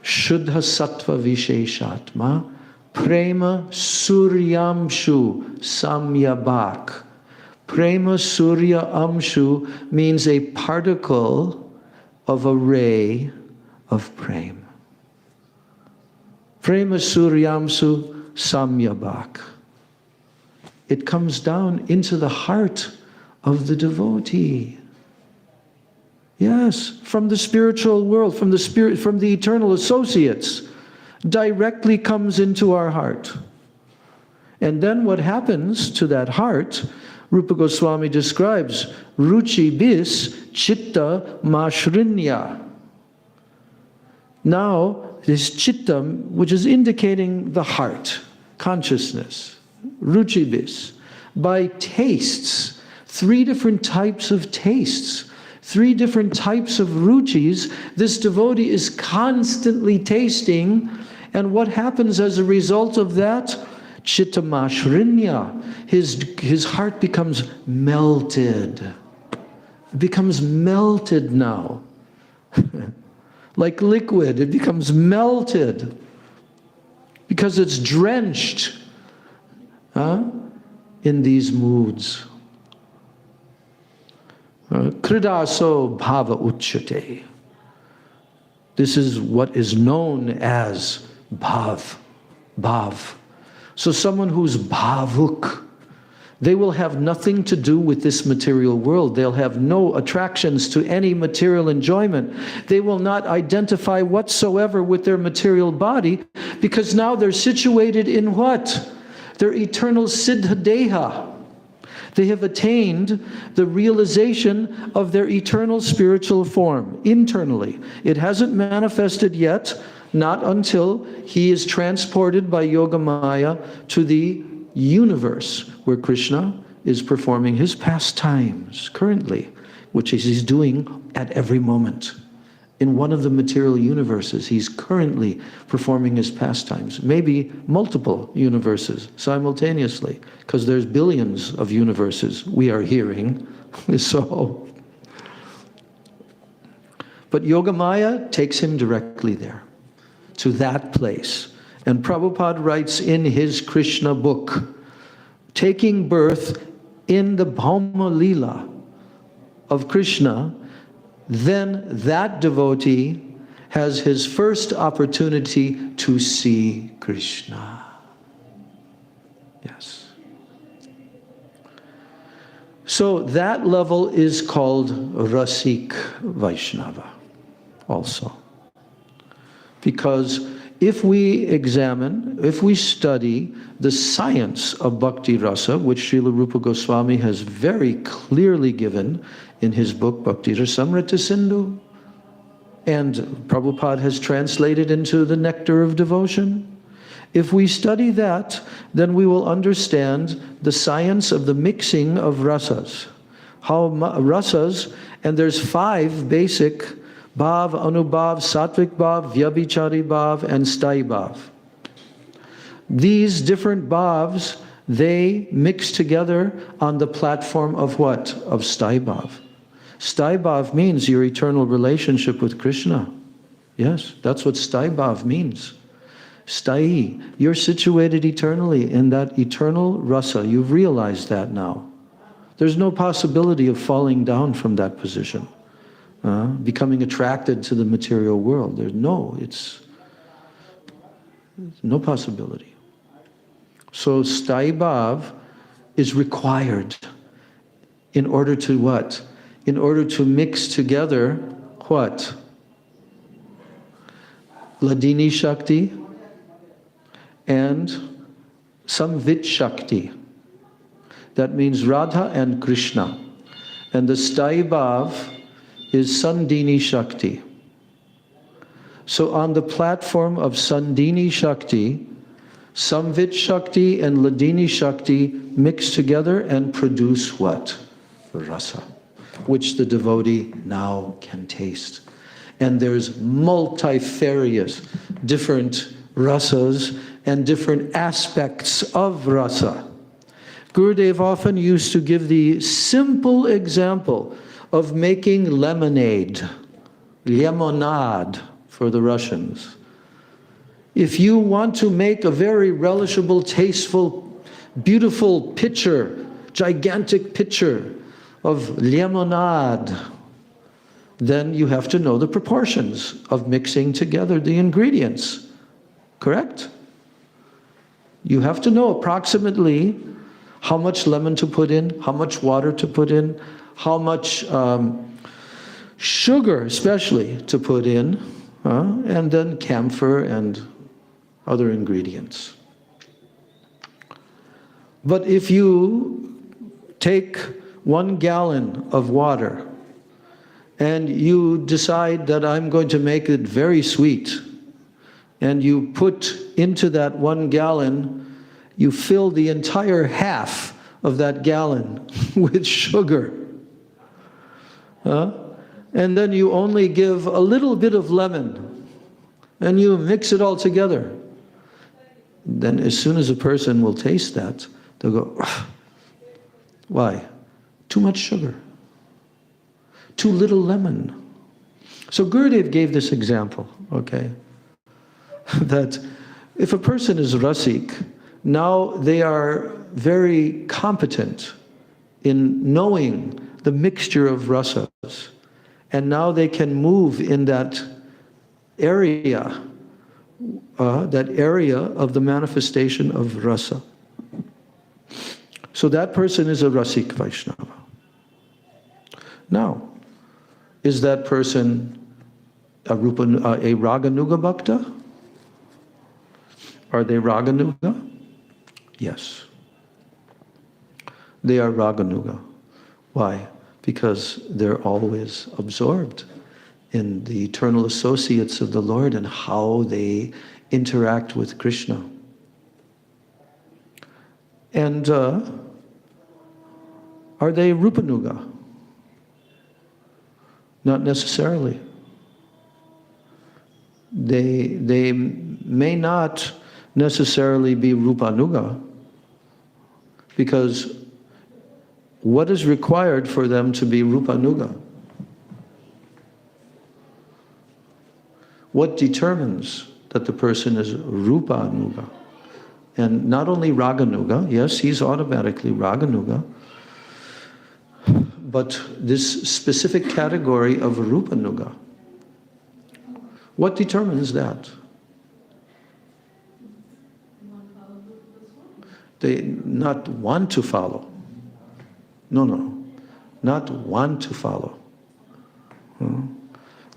Shuddha sattva visheshatma prema suryamshu samyabak. Prema surya amshu means a particle of a ray of prema. Prema suryamsu samyabak. It comes down into the heart of the devotee. Yes, from the spiritual world, from the eternal associates, directly comes into our heart. And then what happens to that heart, Rupa Goswami describes, ruchi bis chitta mashrinya. Now, this chittam, which is indicating the heart, consciousness, ruchi bis, by tastes, 3 different types of tastes, 3 different types of ruchis, this devotee is constantly tasting, and what happens as a result of that? Chitta mashrinya. His heart becomes melted. It becomes melted now. Like liquid, it becomes melted. Because it's drenched in these moods. Kridaso bhava uchyate. This is what is known as bhav. Bhav. So someone who's bhavuk, They will have nothing to do with this material world. They'll have no attractions to any material enjoyment. They will not identify whatsoever with their material body, because now they're situated in what? Their eternal Siddha Deha. They have attained the realization of their eternal spiritual form internally. It hasn't manifested yet, not until he is transported by Yogamaya to the universe where Krishna is performing his pastimes currently, which he's doing at every moment. In one of the material universes, he's currently performing his pastimes. Maybe multiple universes simultaneously, because there's billions of universes we are hearing. So, but Yogamaya takes him directly there, to that place. And Prabhupada writes in his Krishna book, taking birth in the Bhauma Leela of Krishna, then that devotee has his first opportunity to see Krishna. Yes. So that level is called Rasik Vaishnava also. Because if we examine, if we study the science of Bhakti Rasa, which Srila Rupa Goswami has very clearly given in his book Bhakti Rasamrita Sindhu, and Prabhupada has translated into the Nectar of Devotion, if we study that, then we will understand the science of the mixing of rasas. How rasas, and there's 5 basic: Bhav, Anubhav, Sattvic Bhav, Vyabhichari Bhav, and Sthayi Bhav. These different bhavs, they mix together on the platform of what? Of Sthayi Bhav. Sthayi Bhav means your eternal relationship with Krishna. Yes, that's what Sthayi Bhav means. Sthayi, you're situated eternally in that eternal rasa. You've realized that now. There's no possibility of falling down from that position. Becoming attracted to the material world. There's no possibility. So Sthayi Bhav is required in order to what? In order to mix together what? Ladini Shakti and Samvit Shakti. That means Radha and Krishna. And the Sthayi Bhav is Sandini Shakti. So on the platform of Sandini Shakti, Samvit Shakti and Ladini Shakti mix together and produce what? Rasa, which the devotee now can taste. And there's multifarious different rasas and different aspects of rasa. Gurudev often used to give the simple example of making lemonade, lemonade for the Russians. If you want to make a very relishable, tasteful, beautiful pitcher, gigantic pitcher of lemonade, then you have to know the proportions of mixing together the ingredients, correct? You have to know approximately how much lemon to put in, how much water to put in, how much sugar especially to put in, and then camphor and other ingredients. But if you take 1 gallon of water and you decide that I'm going to make it very sweet, and you put into that 1 gallon, you fill the entire half of that gallon with sugar. And then you only give a little bit of lemon and you mix it all together. Then as soon as a person will taste that, they'll go, why? Too much sugar. Too little lemon. So Gurudev gave this example, okay? That if a person is rasik, now they are very competent in knowing the mixture of rasas. And now they can move in that area of the manifestation of rasa. So that person is a Rasik Vaishnava. Now, is that person a Raganuga Bhakta? Are they Raganuga? Yes. They are Raganuga. Why? Because they're always absorbed in the eternal associates of the Lord and how they interact with Krishna. And are they Rupanuga? Not necessarily. They may not necessarily be Rupanuga, because what is required for them to be Rupanuga? What determines that the person is Rupanuga? And not only Raganuga, yes, he's automatically Raganuga, but this specific category of Rupanuga. What determines that? They not want to follow. No. Not want to follow.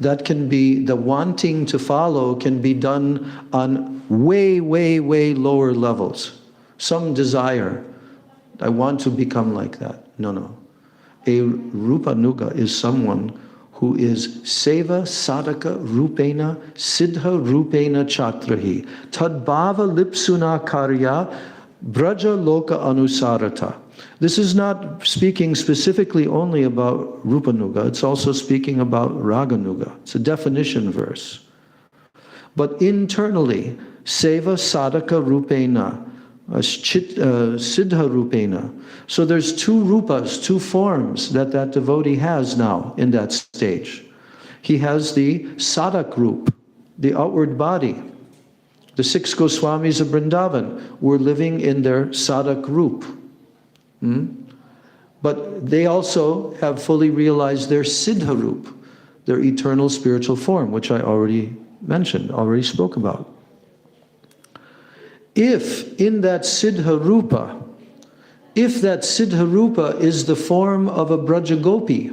That can be, the wanting to follow can be done on way, way, way lower levels. Some desire, I want to become like that. No. A Rupanuga is someone who is Seva Sadhaka Rupena Siddha Rupena Chatrahi Tadbhava Lipsuna Karya Braja Loka Anusarata. This is not speaking specifically only about Rupanuga, it's also speaking about Raganuga. It's a definition verse. But internally, Seva Sadhaka Rupena, Siddha Rupena. So there's two rupas, two forms that devotee has now in that stage. He has the Sadak Rup, the outward body. The 6 Goswamis of Vrindavan were living in their Sadak Rup. But they also have fully realized their Siddha Rup, their eternal spiritual form, which I already mentioned, already spoke about. If in that Siddha Rupa, if that Siddha Rupa is the form of a Braja Gopi,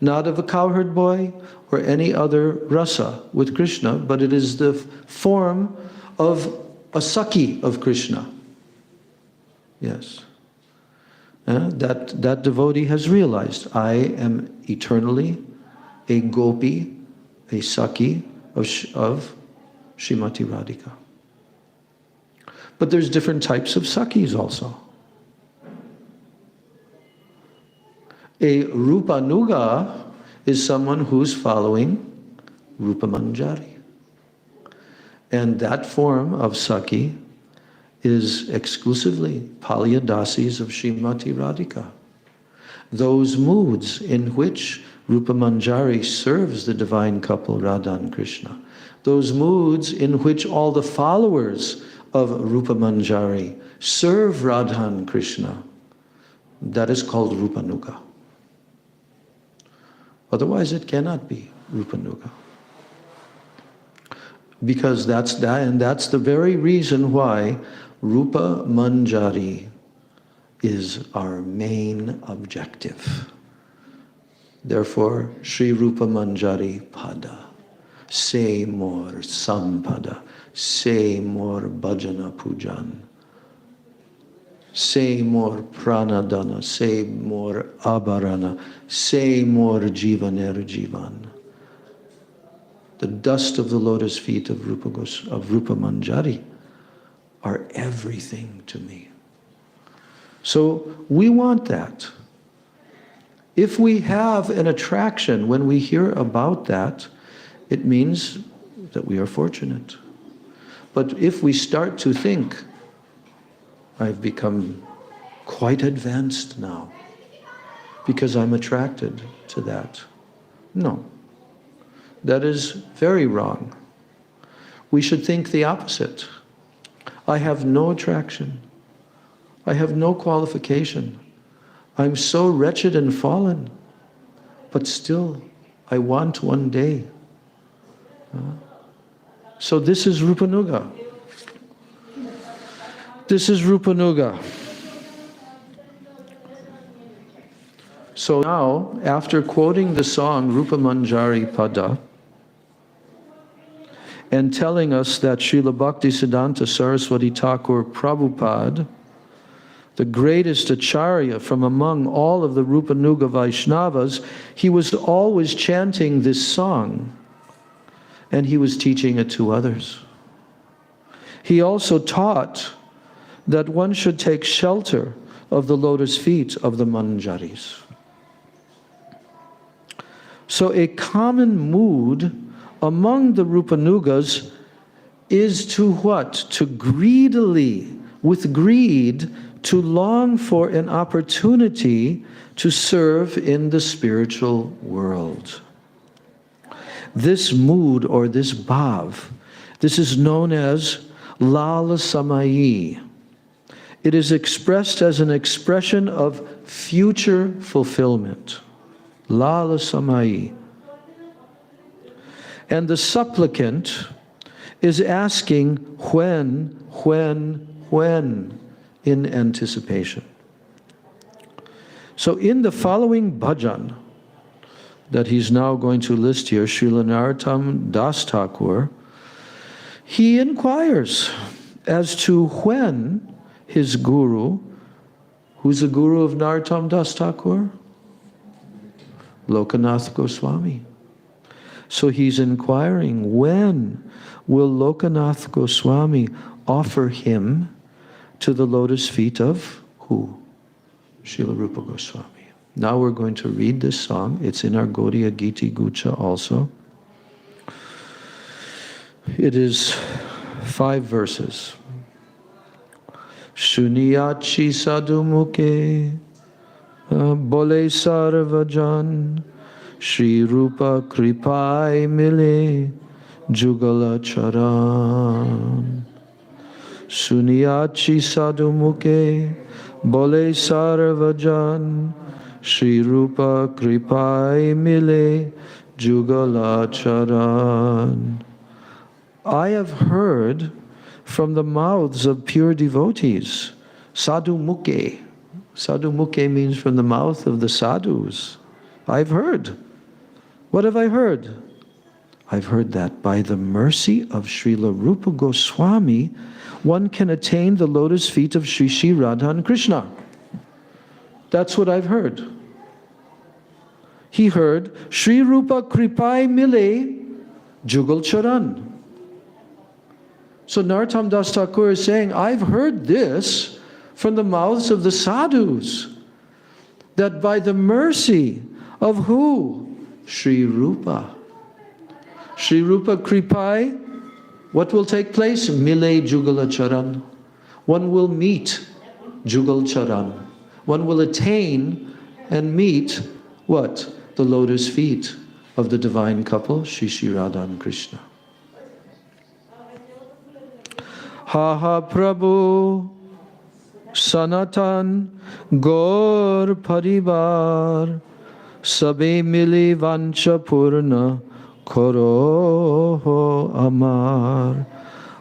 not of a cowherd boy or any other rasa with Krishna, but it is the form of a Sakhi of Krishna. Yes. That devotee has realized, I am eternally a Gopi, a Sakhi of Srimati Radhika. But there's different types of Sakhis also. A Rupanuga is someone who's following Rupa Manjari. And that form of Sakhi is exclusively Palya Dasis of Srimati Radhika. Those moods in which Rupa Manjari serves the divine couple Radha and Krishna, those moods in which all the followers of Rupa Manjari serve Radha and Krishna, that is called Rupanuga. Otherwise it cannot be Rupanuga. Because that's the very reason why Rupa Manjari is our main objective. Therefore, Sri Rupa Manjari Pada, say more Sampada, say more Bhajana Pujan, say more Pranadana, say more Abharana, say more Jivaner Jivan. The dust of the lotus feet of Rupa Manjari are everything to me. So we want that. If we have an attraction when we hear about that, it means that we are fortunate. But if we start to think, I've become quite advanced now because I'm attracted to that. No, that is very wrong. We should think the opposite. I have no attraction. I have no qualification. I'm so wretched and fallen, but still I want one day. So this is Rupanuga. This is Rupanuga. So now, after quoting the song Rupa Manjari Pada, and telling us that Srila Bhaktisiddhanta Saraswati Thakur Prabhupada, the greatest acharya from among all of the Rupanuga Vaishnavas, he was always chanting this song, and he was teaching it to others. He also taught that one should take shelter of the lotus feet of the Manjaris. So a common mood among the Rupanugas is to what? To greedily, with greed, to long for an opportunity to serve in the spiritual world. This mood or this bhav, this is known as lala samayi. It is expressed as an expression of future fulfillment. Lala samayi. And the supplicant is asking when in anticipation. So in the following bhajan that he's now going to list here, Srila Narottam Das Thakur, he inquires as to when his guru, who's the guru of Narottam Das Thakur? Lokanath Goswami. So he's inquiring, when will Lokanath Goswami offer him to the lotus feet of who? Srila Rupa Goswami. Now we're going to read this song. It's in our Gaudiya Giti Gucha also. It is 5 verses. Shuniyachi sadhu mukhe bole sarvajan Shri Rupa kripai mile jugala charan. Suniyachi sadhu mukhe bole sarvajan Shri Rupa kripai mile jugala charan. I have heard from the mouths of pure devotees. Sadhu mukhe. Sadhu mukhe means from the mouth of the sadhus. I've heard. What have I heard? I've heard that by the mercy of Srila Rupa Goswami, one can attain the lotus feet of Sri Sri Radha and Krishna. That's what I've heard. He heard, Sri Rupa kripai mile jugal charan. So Narottam Das Thakur is saying, I've heard this from the mouths of the sadhus, that by the mercy of who? Sri Rupa. Sri Rupa kripai, what will take place? Mile jugala charan. One will meet jugal charan. One will attain and meet what? The lotus feet of the divine couple, Sri Sri Radha and Krishna. Ha ha Prabhu Sanatan Gaur Parivar Sabe mili vancha purna koro amar.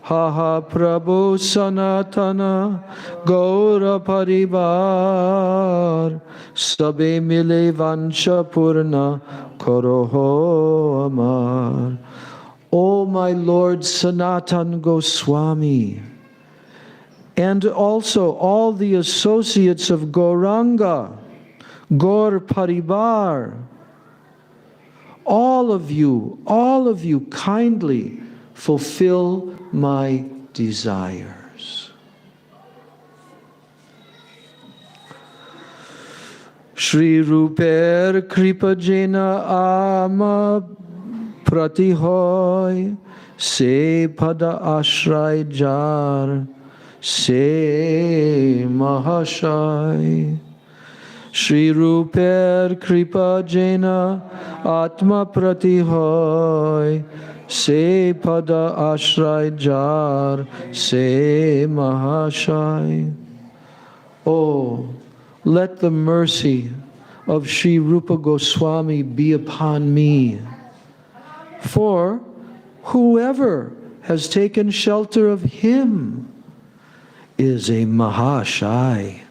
Ha ha Prabhu Sanatana Gaura Parivar Sabe mili vancha purna koro amar. O my Lord Sanatan Goswami, and also all the associates of Gauranga, Gaur Parivar, all of you kindly fulfill my desires. Shri Ruper Kripa Jena Ama Pratihoy Se Pada Ashray Jar Se Mahashai. Shri Ruper Kripa Jena Atma Pratihoy Se Pada Ashray Jar Se Mahashai. Oh, let the mercy of Sri Rupa Goswami be upon me. For whoever has taken shelter of him is a Mahashai.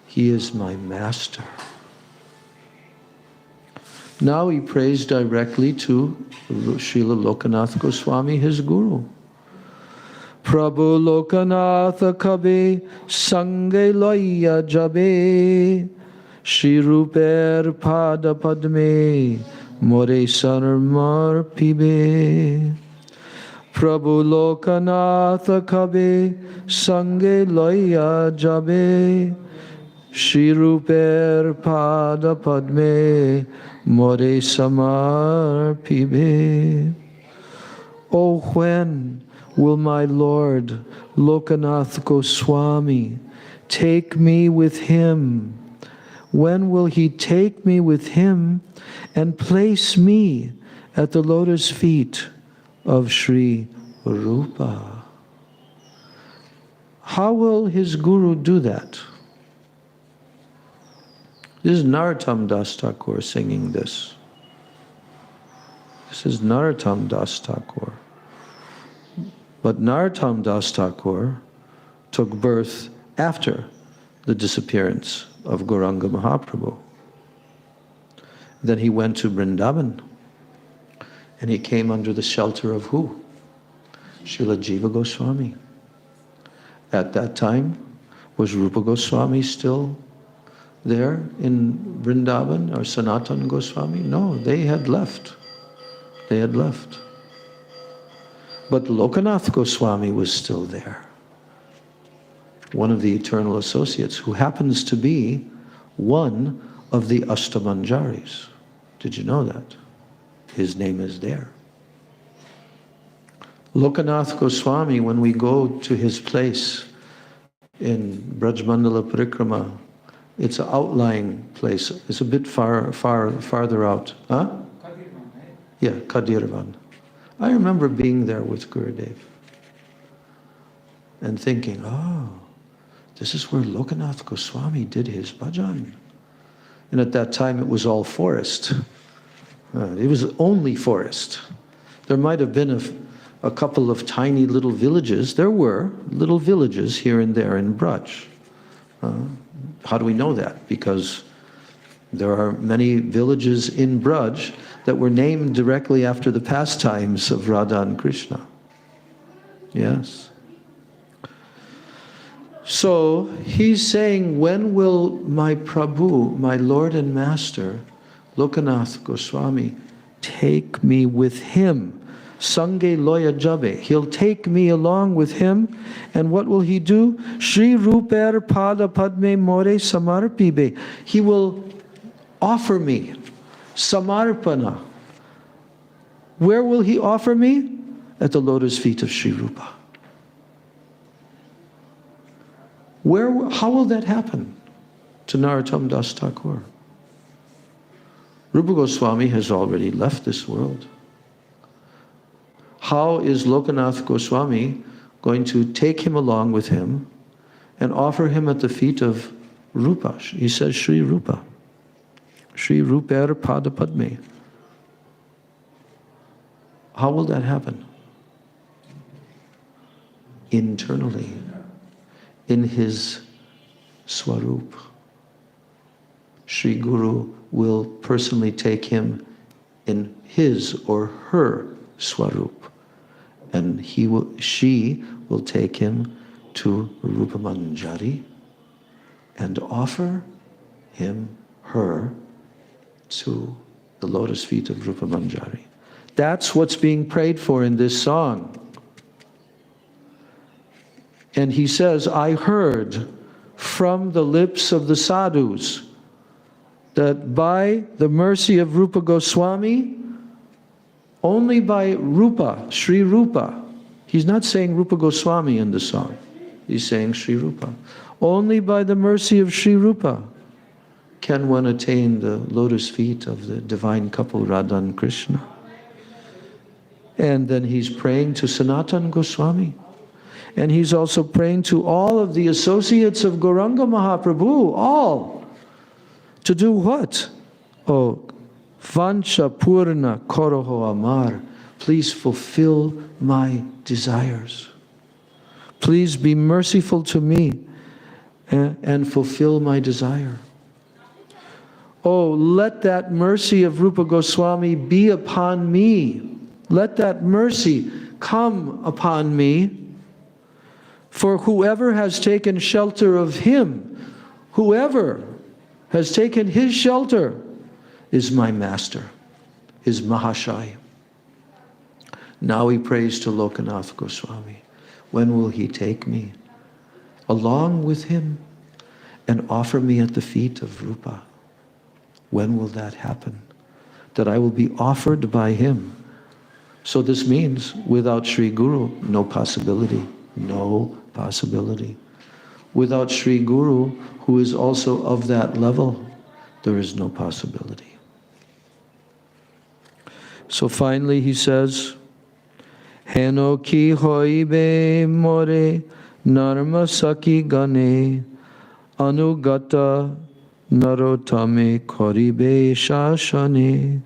He is my master. Now he prays directly to Srila Lokanath Goswami, his guru. Prabhu Lokanath Kabe Sange Loya Jabe Shri Ruper Pada Padme More Sarmar Pibe. Prabhu Lokanath Kabe Sange Loya Jabe Shri Ruper Pada Padme More Samar Pibe. Oh, when will my Lord Lokanath Goswami take me with him? When will he take me with him and place me at the lotus feet of Sri Rupa? How will his guru do that? This is Narottam Das Thakur singing this. This is Narottam Das Thakur. But Narottam Das Thakur took birth after the disappearance of Gauranga Mahaprabhu. Then he went to Vrindavan, and he came under the shelter of who? Srila Jiva Goswami. At that time, was Rupa Goswami still there in Vrindavan, or Sanatana Goswami? No, they had left. They had left. But Lokanath Goswami was still there, one of the eternal associates, who happens to be one of the Ashtamanjaris. Did you know that? His name is there. Lokanath Goswami, when we go to his place in Brajmandala Parikrama, it's an outlying place. It's a bit farther out. Huh? Yeah, Kadirvan. I remember being there with Gurudev and thinking, oh, this is where Lokanath Goswami did his bhajan. And at that time it was all forest. It was only forest. There might have been a couple of tiny little villages. There were little villages here and there in Braj. How do we know that? Because there are many villages in Braj that were named directly after the pastimes of Radha and Krishna. Yes. So he's saying, when will my Prabhu, my Lord and Master, Lokanath Goswami, take me with him? Sange Loya Jabe. He'll take me along with him, and what will he do? Shri Ruper Pada Padme More Samarpibe. He will offer me Samarpana. Where will he offer me? At the lotus feet of Sri Rupa. How will that happen? To Narottam Das Thakur. Rupa Goswami has already left this world. How is Lokanath Goswami going to take him along with him and offer him at the feet of Rupa? He says Sri Rupa. Sri Ruper Pada Padme. How will that happen? Internally, in his Swarup. Sri Guru will personally take him in his or her Swarup. And she will take him to Rupa Manjari and offer her to the lotus feet of Rupa Manjari. That's what's being prayed for in this song. And he says, I heard from the lips of the sadhus that by the mercy of Rupa Goswami, only by Rupa, Sri Rupa, he's not saying Rupa Goswami in the song, he's saying Sri Rupa. Only by the mercy of Sri Rupa can one attain the lotus feet of the divine couple Radha and Krishna. And then he's praying to Sanatana Goswami. And he's also praying to all of the associates of Gauranga Mahaprabhu, all. To do what? Oh, Vancha Purna Koroho Amar. Please fulfill my desires. Please be merciful to me and fulfill my desire. Oh, let that mercy of Rupa Goswami be upon me. Let that mercy come upon me. For whoever has taken shelter of him, whoever has taken his shelter, is my master, is Mahashaya. Now he prays to Lokanath Goswami. When will he take me along with him and offer me at the feet of Rupa? When will that happen? That I will be offered by him. So this means without Sri Guru, no possibility. No possibility. Without Sri Guru, who is also of that level, there is no possibility. So finally he says, Heno ki hoibe more narma saki gane anugata narotame koribe shashane.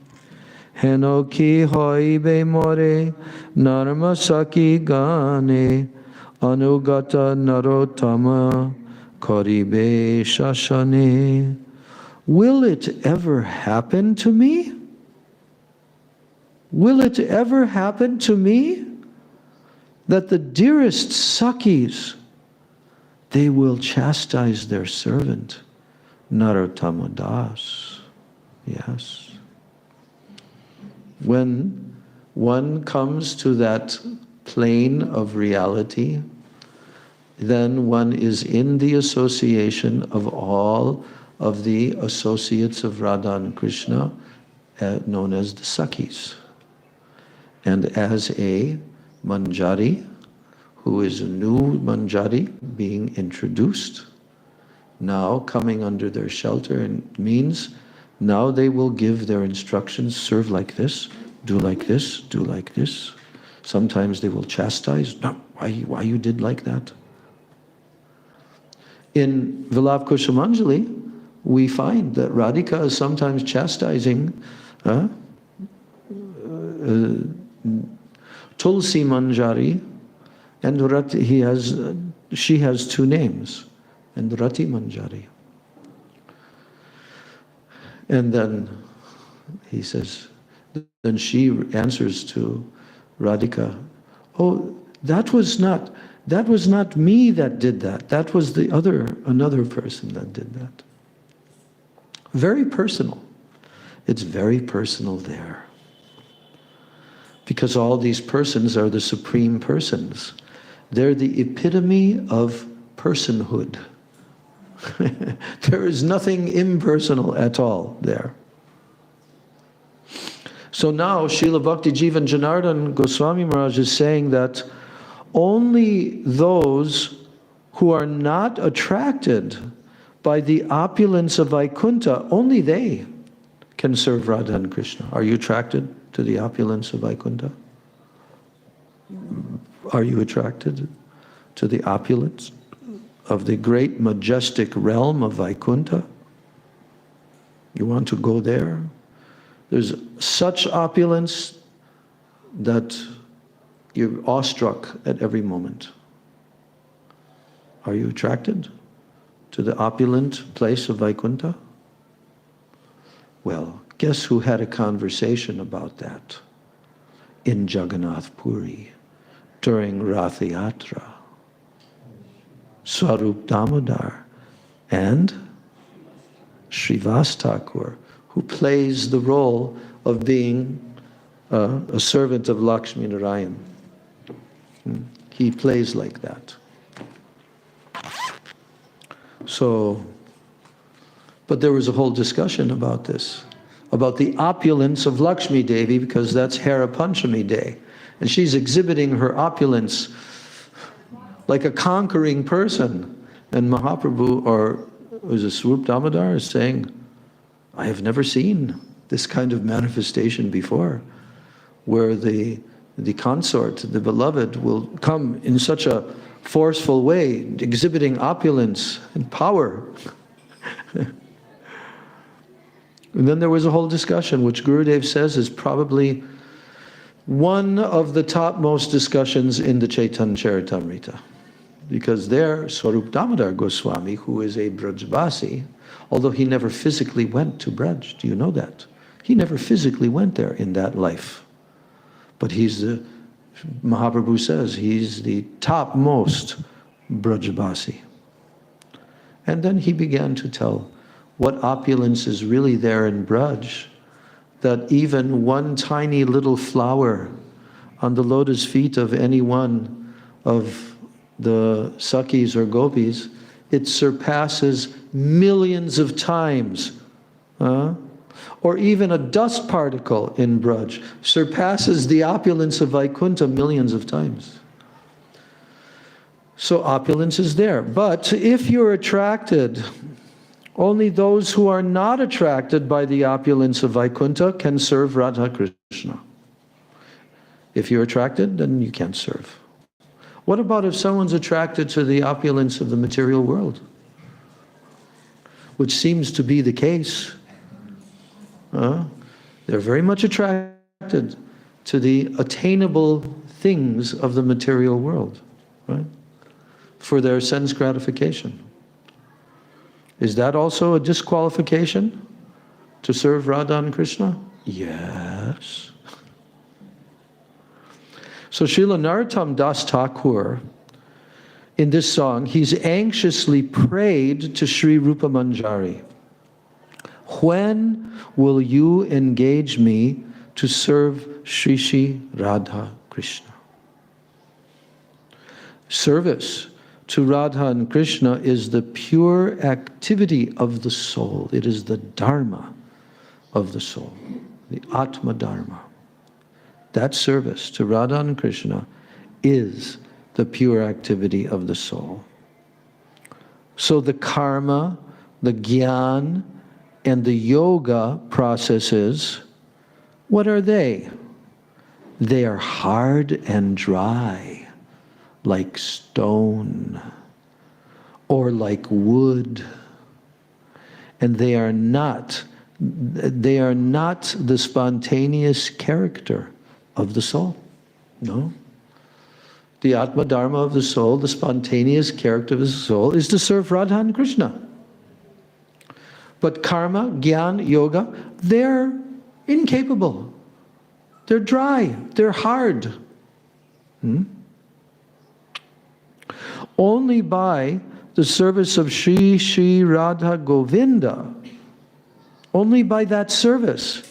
Heno ki hoibe more narma saki gane anugata narotama koribe shashane. Will it ever happen to me? Will it ever happen to me that the dearest Sakis, they will chastise their servant, Narottama Das? Yes. When one comes to that plane of reality, then one is in the association of all of the associates of Radha and Krishna, known as the Sakis. And as a Manjari, who is a new Manjari being introduced, now coming under their shelter, and means now they will give their instructions, serve like this, do like this, do like this. Sometimes they will chastise, no, why you did like that? In Vilap Kushamanjali, we find that Radhika is sometimes chastising Tulsi Manjari, and Rati, she has two names, and Rati Manjari. And then he says, then she answers to Radhika, oh, that was not me that did that. That was another person that did that. Very personal. It's very personal there. Because all these persons are the supreme persons. They're the epitome of personhood. There is nothing impersonal at all there. So now Srila Bhakti Jivan Janardhan Goswami Maharaj is saying that only those who are not attracted by the opulence of Vaikuntha, only they can serve Radha and Krishna. Are you attracted to the opulence of Vaikuntha? Are you attracted to the opulence of the great majestic realm of Vaikuntha? You want to go there? There's such opulence that you're awestruck at every moment. Are you attracted to the opulent place of Vaikuntha? Well, guess who had a conversation about that in Jagannath Puri during Rath Yatra? Swarup Damodar and Srivas Thakur, who plays the role of being a servant of Lakshmi Narayan. He plays like that. So, but there was a whole discussion about this, about the opulence of Lakshmi Devi, because that's Hera Panchami Day. And she's exhibiting her opulence like a conquering person. And Mahaprabhu, or was it Swarup Damodar, is saying, I have never seen this kind of manifestation before, where the consort, the beloved, will come in such a forceful way, exhibiting opulence and power. And then there was a whole discussion, which Gurudev says is probably one of the topmost discussions in the Chaitanya Charitamrita. Because there, Swarup Damodar Goswami, who is a Brajbasi, although he never physically went to Braj, do you know that? He never physically went there in that life. But he's the, Mahaprabhu says, he's the topmost Brajbasi. And then he began to tell what opulence is really there in Braj, that even one tiny little flower on the lotus feet of any one of the Sakhis or Gopis, it surpasses millions of times. Or even a dust particle in Braj surpasses the opulence of Vaikuntha millions of times. So opulence is there. But if you're attracted, only those who are not attracted by the opulence of Vaikuntha can serve Radha Krishna. If you're attracted, then you can't serve. What about if someone's attracted to the opulence of the material world? Which seems to be the case. They're very much attracted to the attainable things of the material world, right? For their sense gratification. Is that also a disqualification to serve Radha and Krishna? Yes. So Srila Narottam Das Thakur, in this song, he's anxiously prayed to Sri Rupa Manjari, when will you engage me to serve Shri Shri Radha Krishna? Service to Radha and Krishna is the pure activity of the soul. It is the dharma of the soul, the Atma Dharma. That service to Radha and Krishna is the pure activity of the soul. So the karma, the jnana, and the yoga processes, what are they? They are hard and dry, like stone or like wood. And they are not the spontaneous character of the soul. No. The Atma Dharma of the soul, the spontaneous character of the soul, is to serve Radha and Krishna. But karma, jnana, yoga, they're incapable. They're dry. They're hard. Only by the service of Shri Shri Radha Govinda, only by that service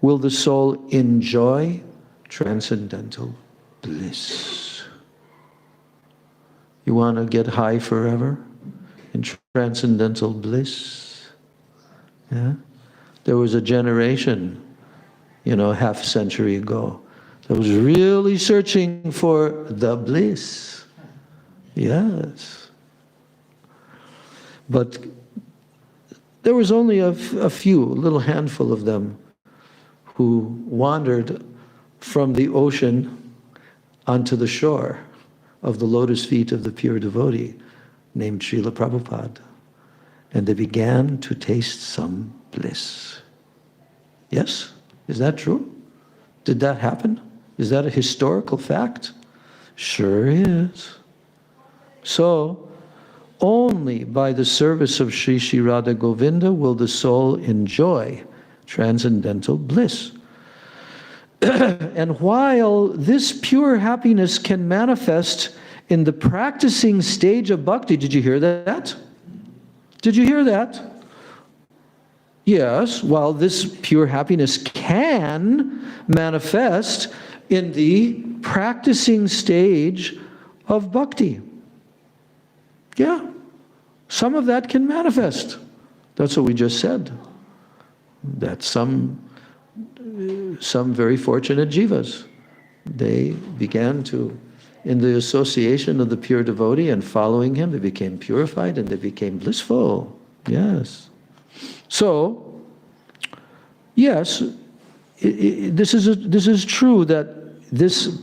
will the soul enjoy transcendental bliss. You want to get high forever in transcendental bliss? Yeah? There was a generation, half a century ago, that was really searching for the bliss. Yes. But there was only a few, a little handful of them, who wandered from the ocean onto the shore of the lotus feet of the pure devotee named Srila Prabhupada. And they began to taste some bliss. Yes? Is that true? Did that happen? Is that a historical fact? Sure is. So, only by the service of Sri Sri Radha Govinda will the soul enjoy transcendental bliss. And while this pure happiness can manifest in the practicing stage of bhakti, did you hear that? Did you hear that? Yes, while this pure happiness can manifest in the practicing stage of bhakti. Yeah, some of that can manifest. That's what we just said. That some very fortunate jivas, they began to, in the association of the pure devotee and following him, they became purified and they became blissful. Yes. So, yes, this is true that this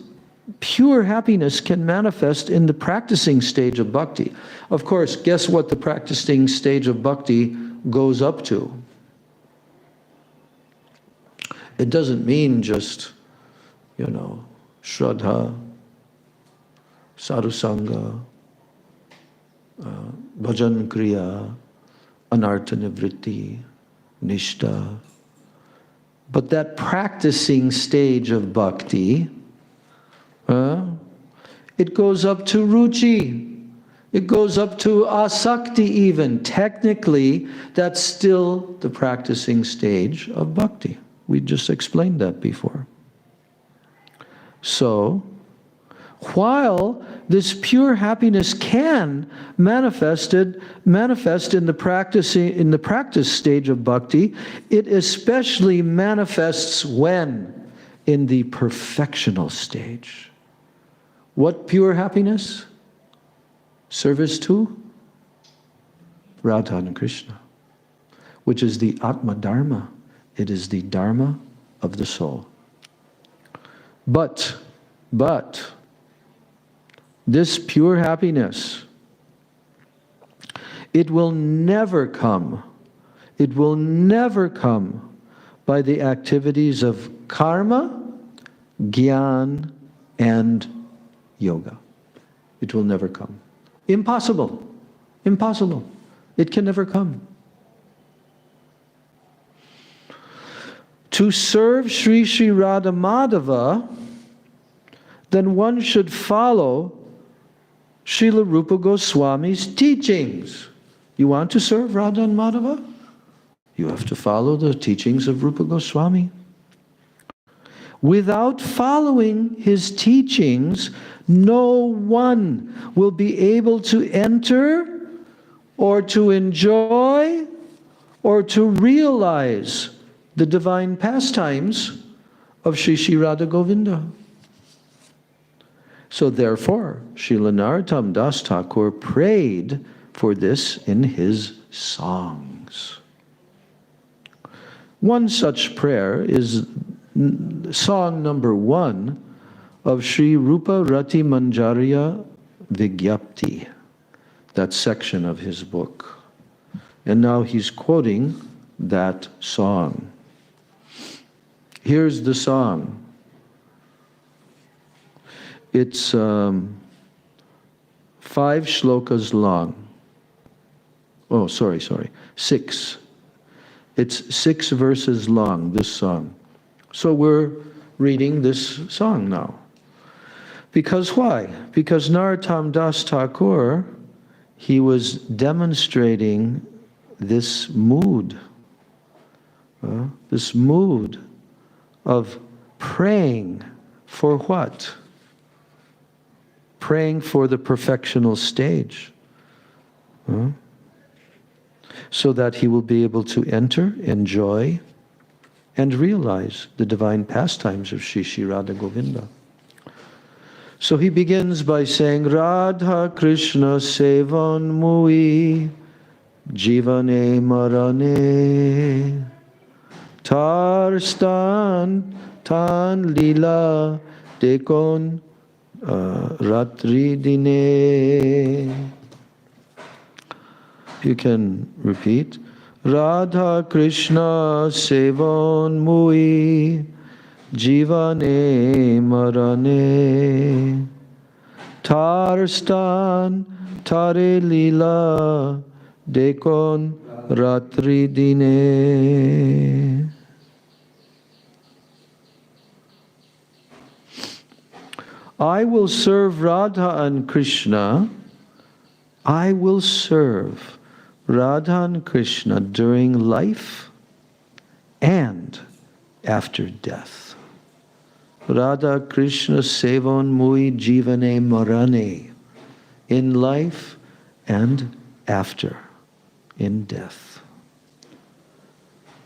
pure happiness can manifest in the practicing stage of bhakti. Of course, guess what the practicing stage of bhakti goes up to? It doesn't mean just, Shraddha, sadhusanga, bhajan kriya, anartha nivritti, nishta. But that practicing stage of bhakti, it goes up to ruchi. It goes up to asakti even. Technically, that's still the practicing stage of bhakti. We just explained that before. So, while this pure happiness can manifest in the practice stage of bhakti, it especially manifests when? In the perfectional stage. What pure happiness? Service to Radha and Krishna, which is the Atma Dharma. It is the Dharma of the soul. But, this pure happiness, it will never come by the activities of karma, gyan, and yoga. It will never come. Impossible. Impossible. It can never come. To serve Sri Sri Radha Madhava, then one should follow Srila Rupa Goswami's teachings. You want to serve Radha and Madhava? You have to follow the teachings of Rupa Goswami. Without following his teachings, no one will be able to enter or to enjoy or to realize the divine pastimes of Sri Sri Radha Govinda. So therefore, Srila Narottam Das Thakur prayed for this in his songs. One such prayer is song number 1 of Sri Rupa Rati Manjarya Vigyapti, that section of his book. And now he's quoting that song. Here's the song. It's 5 shlokas long. Oh, sorry, 6. It's 6 verses long, this song. So we're reading this song now. Because why? Because Narottam Das Thakur, he was demonstrating this mood of praying for what? Praying for the perfectional stage. So that he will be able to enter, enjoy, and realize the divine pastimes of Sri Sri Radha Govinda. So he begins by saying, Radha Krishna Sevan Mui Jivane Marane Tar Stan Tan Lila Dekon Ratri Dine. You can repeat. Radha Krishna Sevan Mui Jivane Marane Tar Stan Tare Lila Dekon Ratri Dine. I will serve Radha and Krishna. I will serve Radha and Krishna during life and after death. Radha Krishna Sevan Mui Jivane Marane. In life and after, in death.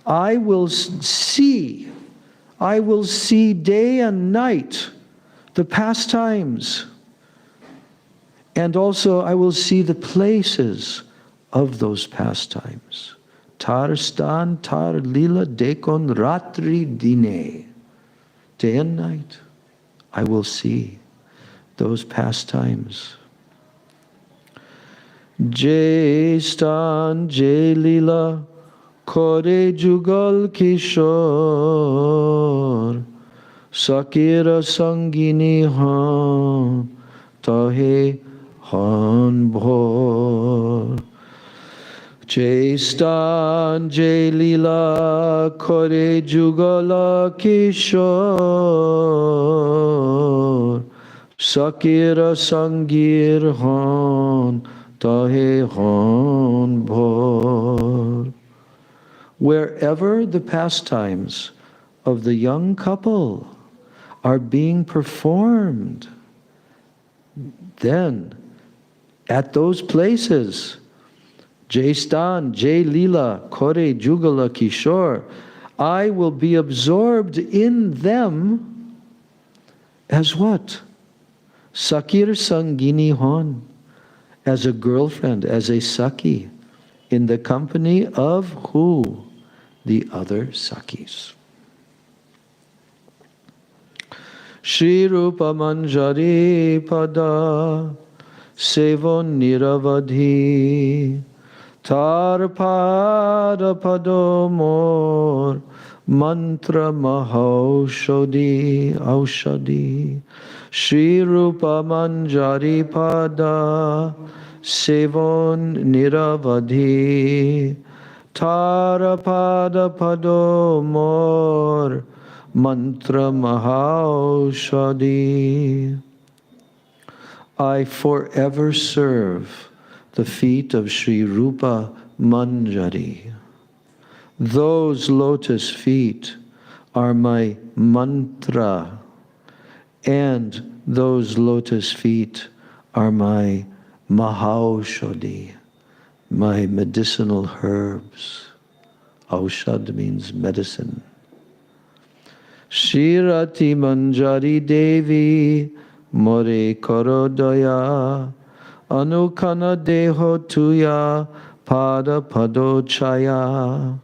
I will see day and night the pastimes, and also I will see the places of those pastimes. Tar stan tar lila dekon ratri dine. Day and night, I will see those pastimes. Jai stan jai lila kore jugal kishore sakira sangini han tahe han bhor. Jai Stan Jai Lila Kore Jugala Kishore Sakira Sangir Han Tahe Han Bhor. Wherever the pastimes of the young couple are being performed, then at those places, Jai Stan, Jai Lila, Kore Jugala Kishore, I will be absorbed in them as what? Sakir Sangini Hon, as a girlfriend, as a Saki, in the company of who? The other Sakis. Shri Rupa Manjari Pada Sevon Niravadhi Tar Pada Pado Mor Mantra Mahaushadi Aushadi Shri Rupa Manjari Pada Sevon Niravadhi Tar Pada Pado Mor Mantra Mahaushadi. I forever serve the feet of Sri Rupa Manjari. Those lotus feet are my mantra, and those lotus feet are my mahaushadi, my medicinal herbs. Aushad means medicine. Shirati Manjari Devi More Korodaya Anukana Deho Tuya Pada Pado Chaya.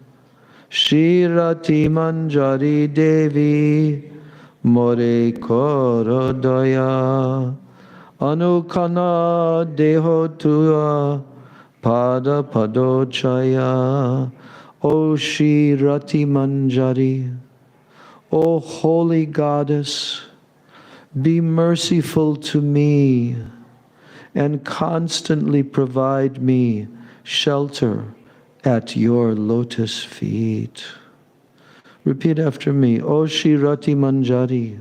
Shirati Manjari Devi More Korodaya Anukana Deho Tuya Pada Pado Chaya. O Shirati Manjari, O Holy Goddess, be merciful to me and constantly provide me shelter at your lotus feet. Repeat after me. O Shirati Manjari,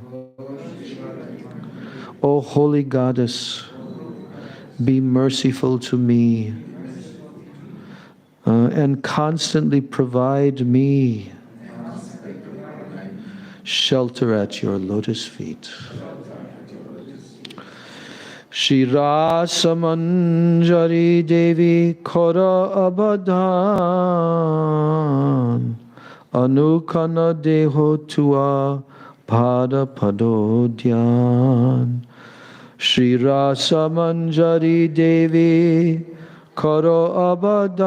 O Holy Goddess, be merciful to me and constantly provide me shelter at your lotus feet. Shirasa Manjari Devi Kora Abadhan Anukana Deho Tua Pada Padodyan. Shirasa Manjari Devi Karo Abadan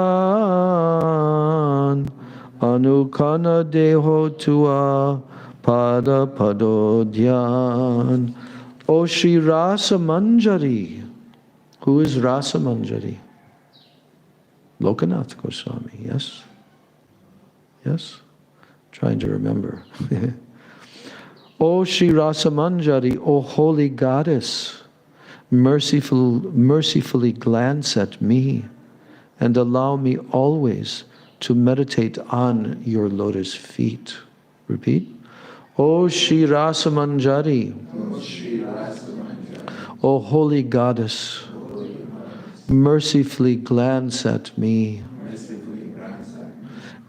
Anukana Deho Tua Pada Padodyan. O Shri Rasa Manjari. Who is Rasa Manjari? Lokanath Goswami, yes? Yes? Trying to remember. O Shri Rasa Manjari, O Holy Goddess, mercifully glance at me and allow me always to meditate on your lotus feet. Repeat. O Shri Rasa Manjari, O Holy Goddess, mercifully glance at me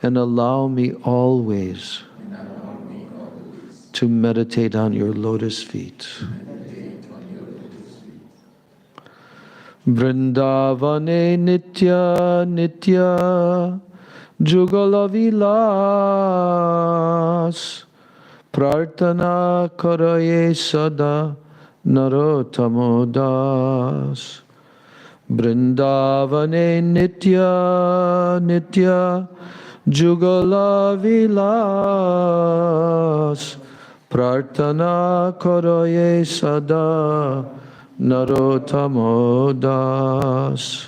and allow me always to meditate on your lotus feet. Vrindavane Nitya Nitya Jugala Vilas Prarthana Karaye Sada Narottamo Das. Vrindavane Nitya Nitya Jugala Vilas Prarthana Karaye Sada Narottamo Das.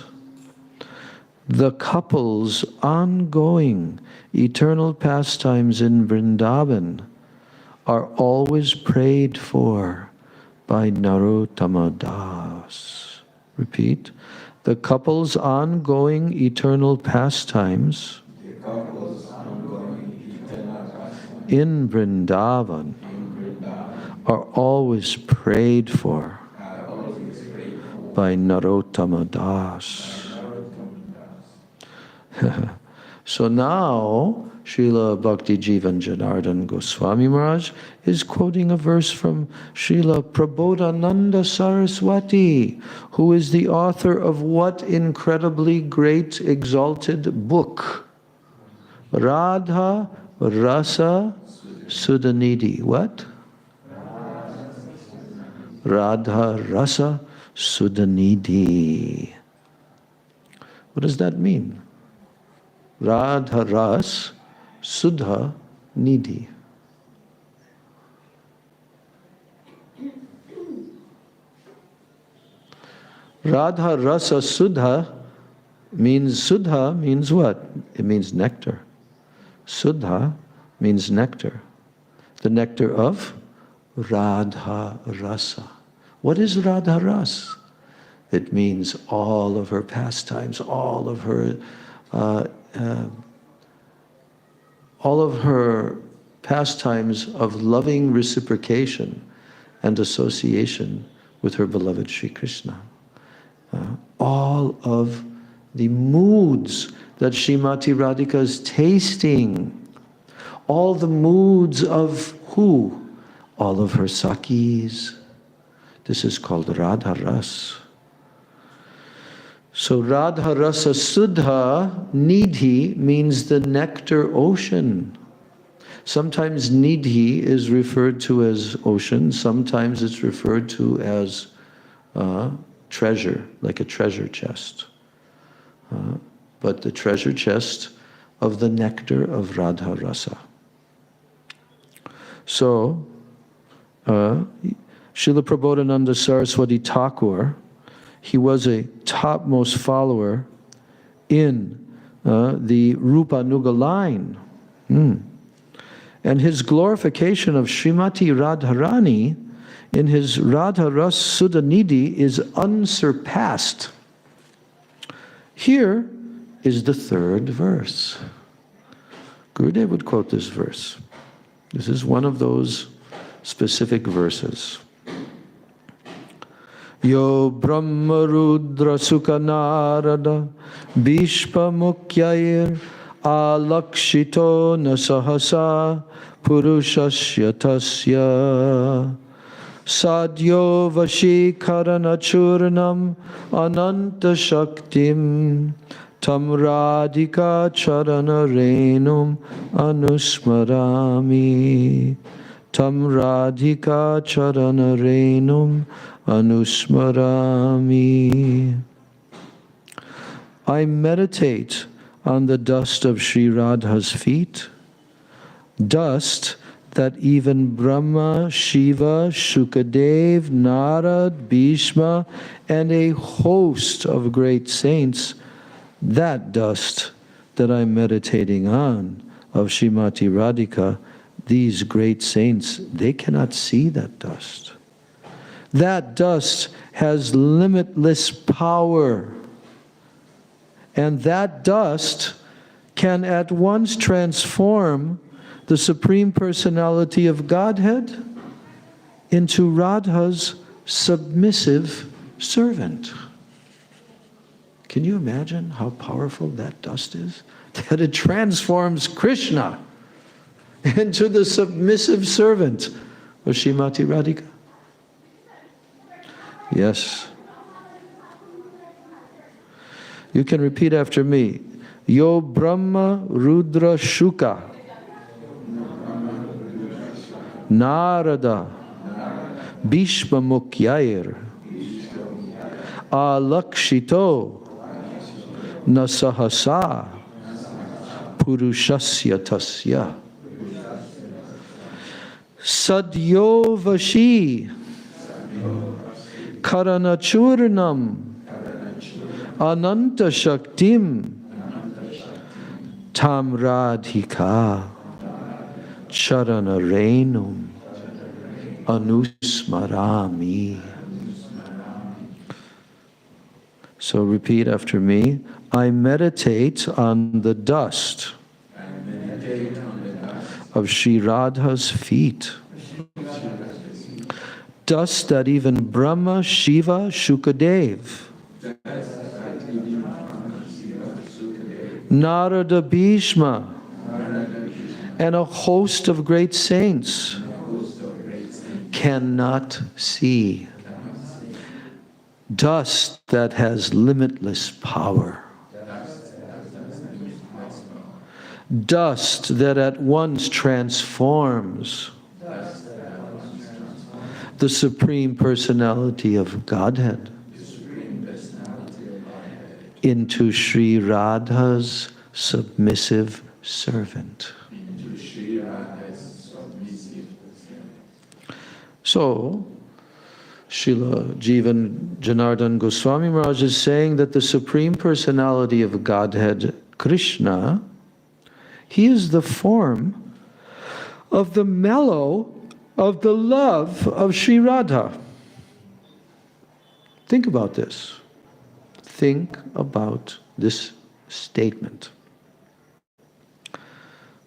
The couple's ongoing eternal pastimes in Vrindavan are always prayed for by Narottama Das. Repeat. the couple's ongoing eternal pastimes in Vrindavan are always prayed for by Narottama Das. So now, Srila Bhakti Jivan Janardhan Goswami Maharaj is quoting a verse from Srila Prabodhananda Saraswati, who is the author of what incredibly great exalted book? Radha Rasa Sudhanidhi. What? Radha Rasa Sudhanidhi. What does that mean? Radha Ras Sudha Nidhi. Radha Rasa Sudha means what? It means nectar. Sudha means nectar. The nectar of Radha Rasa. What is Radha Ras? It means all of her pastimes, all of her pastimes of loving reciprocation and association with her beloved Sri Krishna. All of the moods that Srimati Radhika is tasting, all the moods of who? All of her Sakis. This is called Radha Ras. So Radha Rasa Sudha Nidhi means the nectar ocean. Sometimes Nidhi is referred to as ocean, sometimes it's referred to as treasure, like a treasure chest. But the treasure chest of the nectar of Radha Rasa. So, Srila Prabodhananda Saraswati Thakur, he was a topmost follower in the Rupanuga line. And his glorification of Srimati Radharani in his Radha Ras Sudhanidhi is unsurpassed. Here is the third verse. Gurudev would quote this verse. This is one of those specific verses. Yo Brahma Rudra Sukha Narada Bhishpa Mukyair Alakshito Nasahasa Purushasya Tasya Sadyo Vashikarana Churnam Ananta Shaktim Tam Radhika Charana Renum Anusmarami Tam Radhika Charana Renum Anusmarami. I meditate on the dust of Sri Radha's feet, dust that even Brahma, Shiva, Shukadev, Narad, Bhishma, and a host of great saints, that dust that I'm meditating on of Srimati Radhika, these great saints, they cannot see that dust. That dust has limitless power. And that dust can at once transform the Supreme Personality of Godhead into Radha's submissive servant. Can you imagine how powerful that dust is? That it transforms Krishna into the submissive servant of Srimati Radhika. Yes. You can repeat after me. Yo Brahma Rudra Shuka Narada Bhishma Mukyair Alakshito Nasahasa Purushasya Tasya Sadyo Vashi Karanachurnam Ananta Shaktim Tam Radhika Charana Renum Anusmarami. So repeat after me. I meditate on the dust of Sri Radha's feet. Dust that even Brahma, Shiva, Shukadev, Narada, Bhishma, and a host of great saints cannot see. Dust that has limitless power. Dust that at once transforms the Supreme Personality of Godhead into Sri Radha's submissive servant. So, Srila Jivan Janardhan Goswami Maharaj is saying that the Supreme Personality of Godhead, Krishna, he is the form of the mellow of the love of Sri Radha. Think about this. Think about this statement.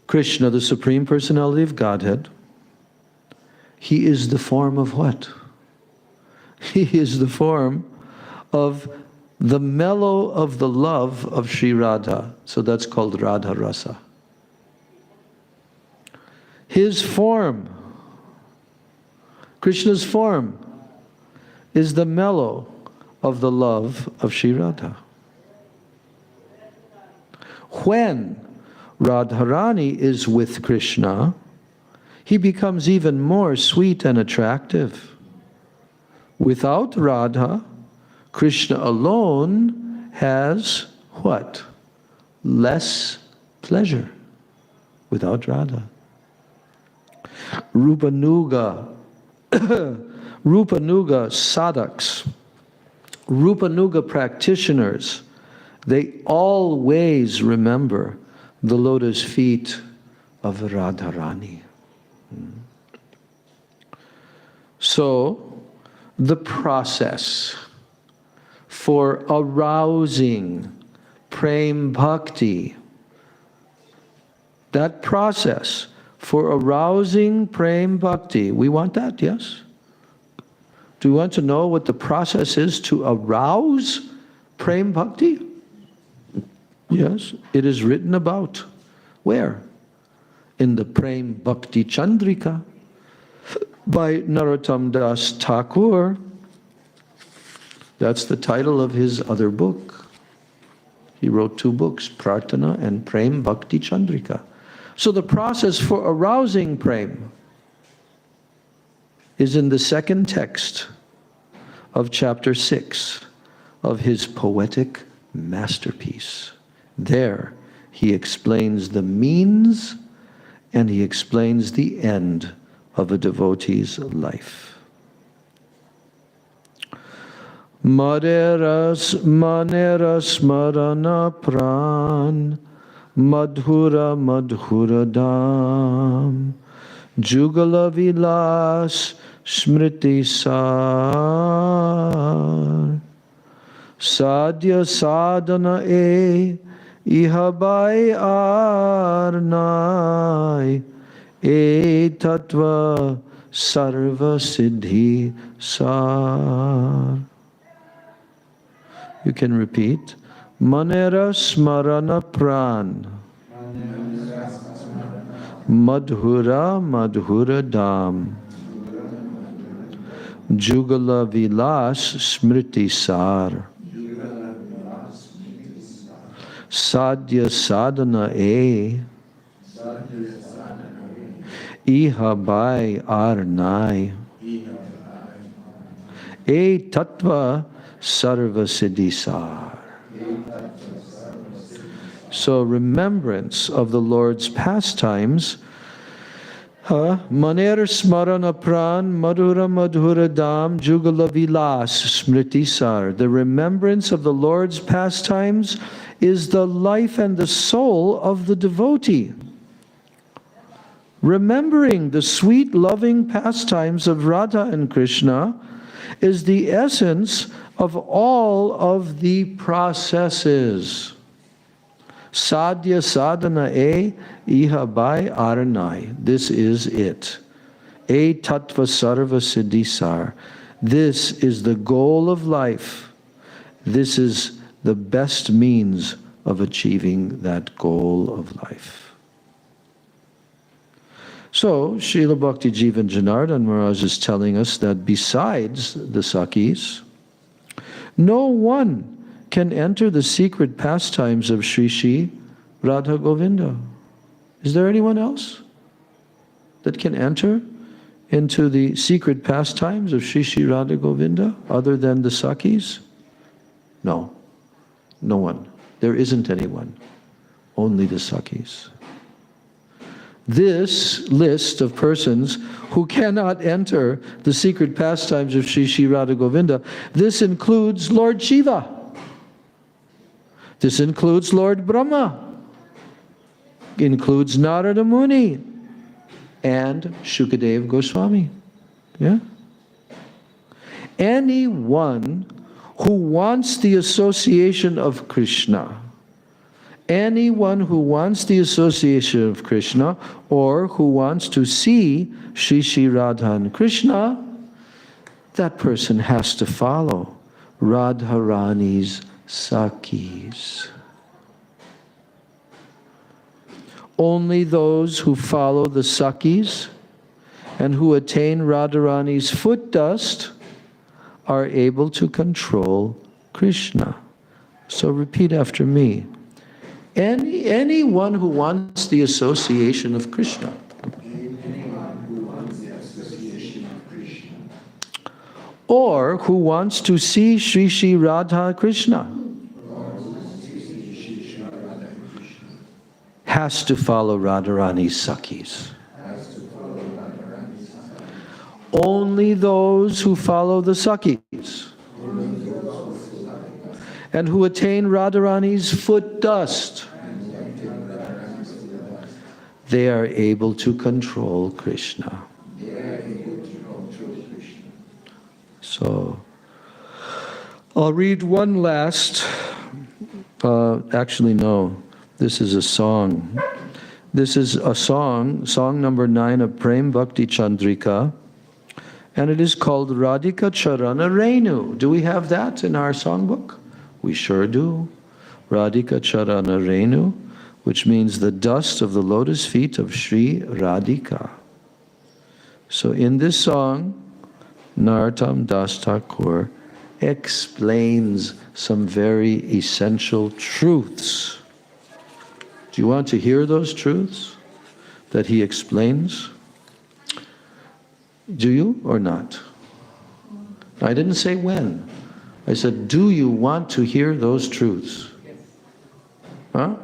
Krishna, the Supreme Personality of Godhead, he is the form of what? He is the form of the mellow of the love of Sri Radha. So that's called Radha Rasa. His form, Krishna's form, is the mellow of the love of Sri Radha. When Radharani is with Krishna, he becomes even more sweet and attractive. Without Radha, Krishna alone has what? Less pleasure. Without Radha. Rupanuga, Rupanuga sadhaks, Rupanuga practitioners, they always remember the lotus feet of Radharani. So, the process for arousing prem bhakti, that process for arousing prem bhakti, we want that, yes? Do you want to know what the process is to arouse prem bhakti? Yes, it is written about. Where? In the Prem Bhakti Chandrika by Narottam Das Thakur. That's the title of his other book. He wrote 2 books, Prarthana and Prem Bhakti Chandrika. So the process for arousing prem is in the 2nd text of chapter 6 of his poetic masterpiece. There he explains the means and he explains the end of a devotee's life. Maneras marana pran madhura madhura dam jugala vilas smriti sar sadhya sadhana ihabai arnai tattva sarva siddhi sar. You can repeat. Manera smarana pran madhura madhura dam jugala vilas smriti sar sadhya sadhana ihabai arnai tattva sarva siddhisar. So remembrance of the Lord's pastimes, maner smarana pran madhura madhura dam jugala vilas smritisar. The remembrance of the Lord's pastimes is the life and the soul of the devotee. Remembering the sweet loving pastimes of Radha and Krishna is the essence of all of the processes. Sadhya sadhana e iha bai aranai. This is it. E tattva sarva siddhisar. This is the goal of life. This is the best means of achieving that goal of life. So, Srila Bhakti Jivan Janardhan Maharaj is telling us that besides the Sakhis, no one can enter the secret pastimes of Sri Sri Radha Govinda. Is there anyone else that can enter into the secret pastimes of Sri Sri Radha Govinda other than the Sakhis? No. No one. There isn't anyone. Only the Sakhis. This list of persons who cannot enter the secret pastimes of Sri Sri Radha Govinda, this includes Lord Shiva. This includes Lord Brahma, includes Narada Muni, and Shukadev Goswami. Yeah? Anyone who wants the association of Krishna, anyone who wants the association of Krishna, or who wants to see Sri Sri Radha and Krishna, that person has to follow Radharani's Sakhis. Only those who follow the Sakhis and who attain Radharani's foot dust are able to control Krishna. So repeat after me. Anyone who wants the association of Krishna. Anyone who wants the association of Krishna. Or who wants to see Sri Sri Radha Krishna. Has to follow Radharani's Sakhis. Only those who follow the Sakhis and who attain Radharani's foot dust, they are able to control Krishna. So, I'll read one last, actually no, this is a song. This is a song number 9 of Prem Bhakti Chandrika, and it is called Radhika Charana Renu. Do we have that in our songbook? We sure do. Radhika Charana Renu, which means the dust of the lotus feet of Sri Radhika. So in this song, Narottam Das Thakur explains some very essential truths. Do you want to hear those truths that he explains? Do you or not? I didn't say when. I said, do you want to hear those truths? Huh?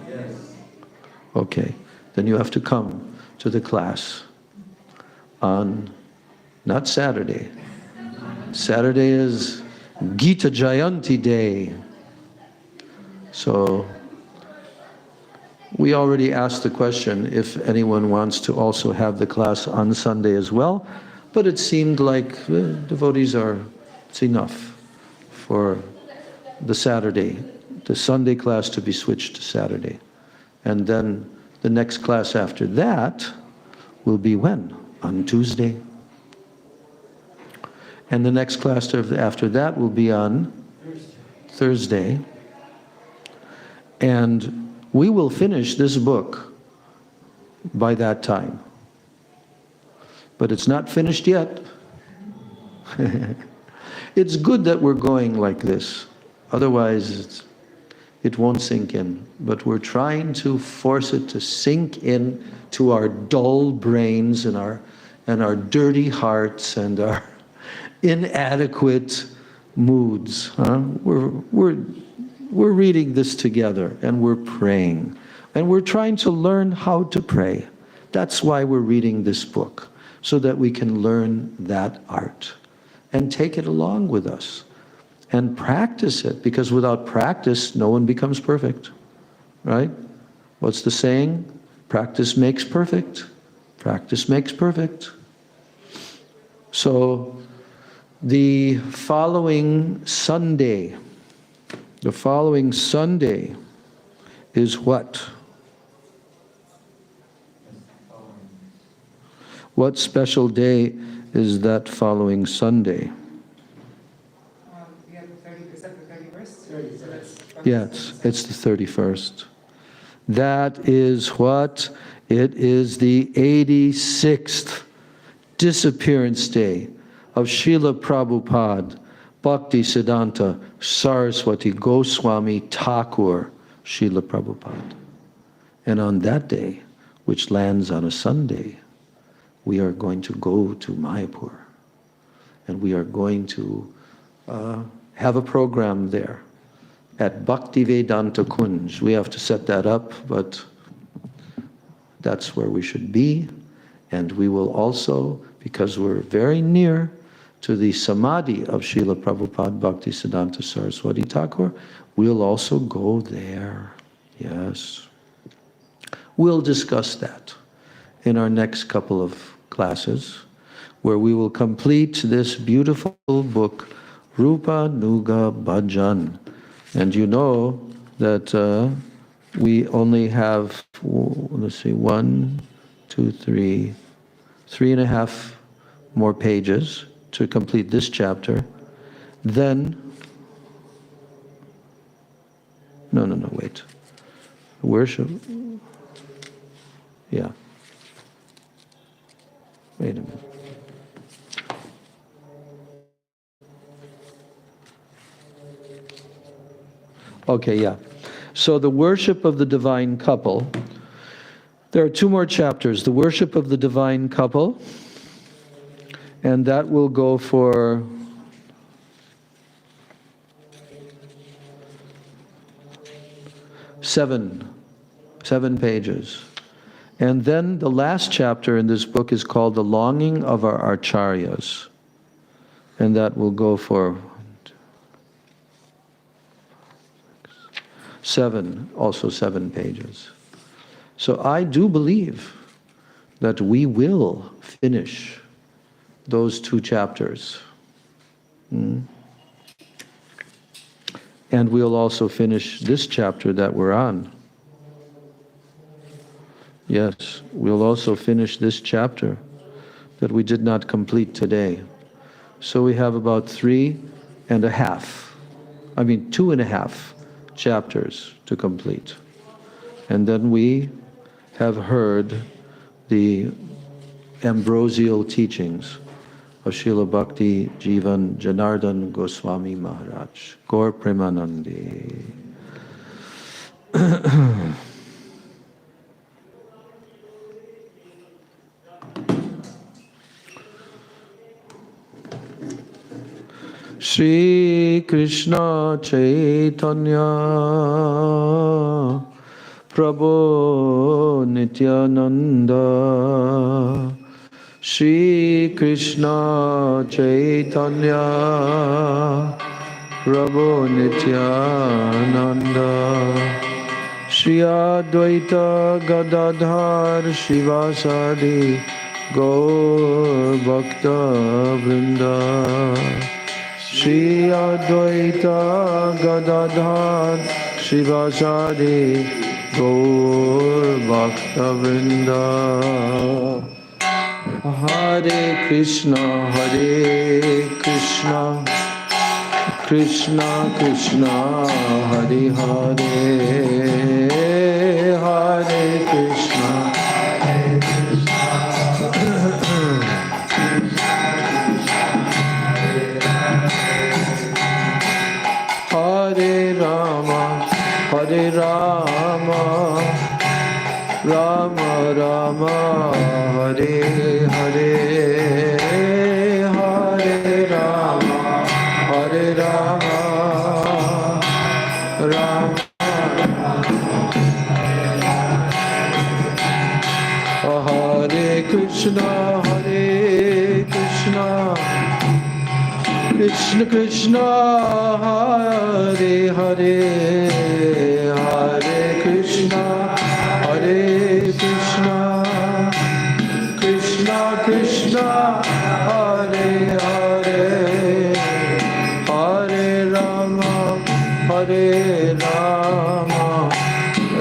Yes. Okay, then you have to come to the class on, not Saturday. Saturday is Gita Jayanti Day. So, we already asked the question if anyone wants to also have the class on Sunday as well, but it seemed like devotees it's enough for the Sunday class to be switched to Saturday. And then the next class after that will be when? On Tuesday. And the next class after that will be on Thursday. And we will finish this book by that time. But it's not finished yet. It's good that we're going like this. Otherwise, it won't sink in. But we're trying to force it to sink in to our dull brains and our dirty hearts and our inadequate moods. Huh? We're reading this together and we're praying. And we're trying to learn how to pray. That's why we're reading this book, so that we can learn that art and take it along with us and practice it, because without practice, no one becomes perfect, right? What's the saying? Practice makes perfect. Practice makes perfect. So The following Sunday is what? What special day is that following Sunday? We have the 30, is that the 31st? So that's Yes, it's the 31st. That is what? It is the 86th disappearance day of Srila Prabhupada, Bhaktisiddhanta Saraswati Goswami Thakur, Srila Prabhupada. And on that day, which lands on a Sunday, we are going to go to Mayapur. And we are going to have a program there at Bhaktivedanta Kunj. We have to set that up, but that's where we should be. And we will also, because we're very near to the Samadhi of Srila Prabhupada Bhaktisiddhanta Saraswati Thakur, we'll also go there. Yes. We'll discuss that in our next couple of classes, where we will complete this beautiful book, Rupanuga Bhajan. And you know that we only have, let's see, 1, 2, 3, 3.5 more pages to complete this chapter. Then, no, wait. Worship, yeah. Wait a minute. Okay, yeah. So the worship of the divine couple. There are 2 more chapters. The worship of the divine couple, and that will go for 7 pages. And then the last chapter in this book is called The Longing of Our Acharyas. And that will go for 7 pages. So I do believe that we will finish those 2 chapters. And we'll also finish this chapter that we're on. Yes, we'll also finish this chapter that we did not complete today. So we have about 2.5 chapters to complete. And then we have heard the ambrosial teachings of Srila Bhakti Jivan Janardhan Goswami Maharaj. Gaur Premanandi. Shri Krishna Chaitanya Prabhu Nityananda Shri Krishna Chaitanya Prabhu Nityananda Shri Advaita Gadadhar Shivasadi Gaur Bhakta Vrinda Shri Advaita Gadadhar Shivasadi Gaur Bhakta Vrinda. Hare Krishna, Krishna Krishna, Hare Hare, Hare Krishna, Hare Rama, Hare Rama, Rama Rama, Hare Hare, Hare Rama, Hare Rama, Rama Hare Krishna, Krishna Krishna, Hare Hare, Hare Krishna, Krishna Krishna, Hare Hare, Hare Rama,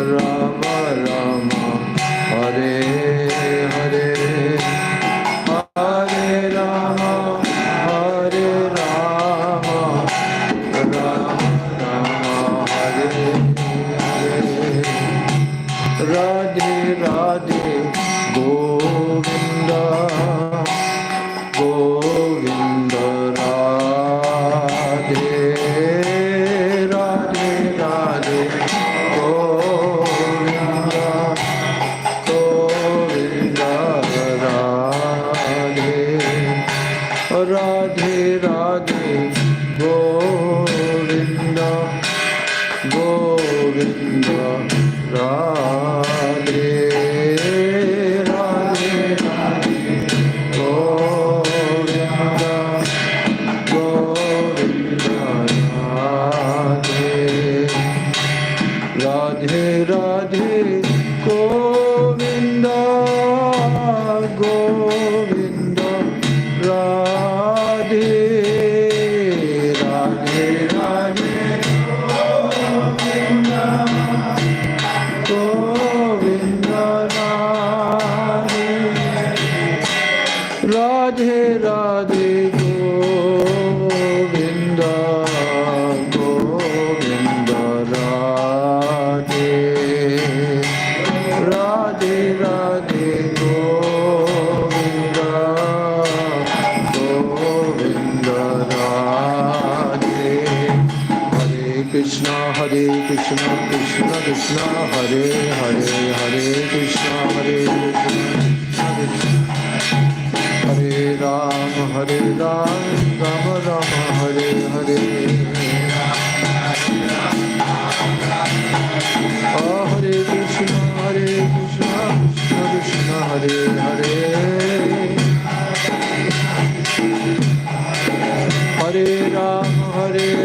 Rama Rama, Hare Hare, Hare Rama, Hare Rama, Rama Rama, Hare Hare. Radhe Radhe Govinda, Govinda Radhe, Radhe Radhe Govinda, Govinda Radhe, Radhe Radhe Govinda, Govinda Radhe, Radhe Radhe Govinda, Govinda Radhe, Radhe Radhe Govinda, Govinda Radhe, Radhe Radhe Govinda, Govinda Radhe, Radhe Radhe Govinda, Govinda Radhe, Radhe Radhe Govinda, Govinda Radhe. Hare Krishna, Krishna Krishna, Hare Hare, Hare Krishna, Hare Rama, Rama Rama, Hare Hare. Hare Krishna, Krishna Krishna, Hare Hare. Hare Rama,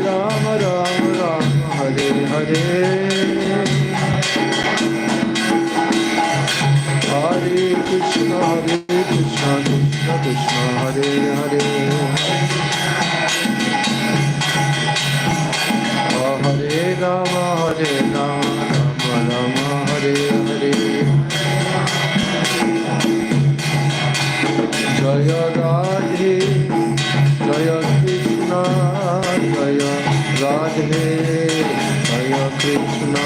Rama Rama, Hare Hare. Hare Krishna, Krishna Krishna, Hare Hare. Hare Rama, Rama Rama, Hare Hare. Jaya Radhe, Jaya Krishna, Jaya Radhe, Jaya Krishna.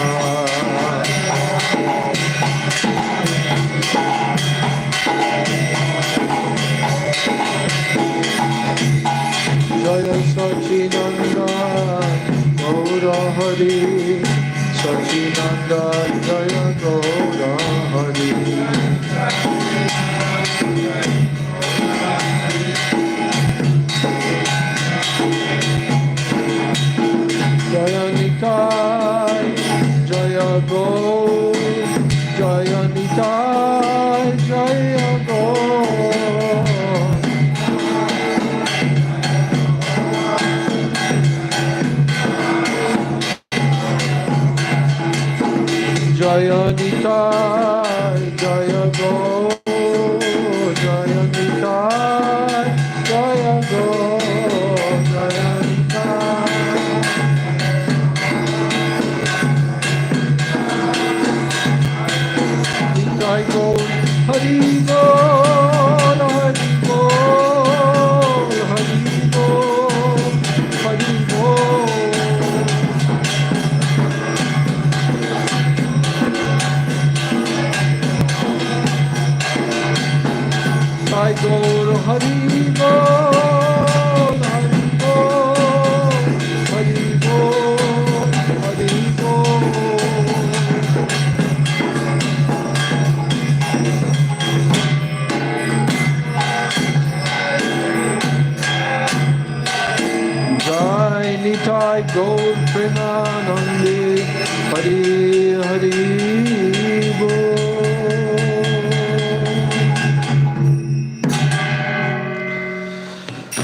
Jaya Sachinanda, Gaura Hari, Sachinanda, Jaya Gaura Hari. Jaya Nitai, Jaya Gaur, Jaya Nitai, Jaya Gaur. Jaya Nitai, Jaya Gaur, Jaya Nitai, Jaya Gaur, Jaya Nitai. Nitai Gaur, Hari Gaur, Hari Gaur, Hari Gaur, Hari Gaur. Nitai Gaur, Hari Gaur, Hari Gaur, Hari Gaur, Hari Gaur. Jai Nitai Gaur Premanande, Hari Hari Bol.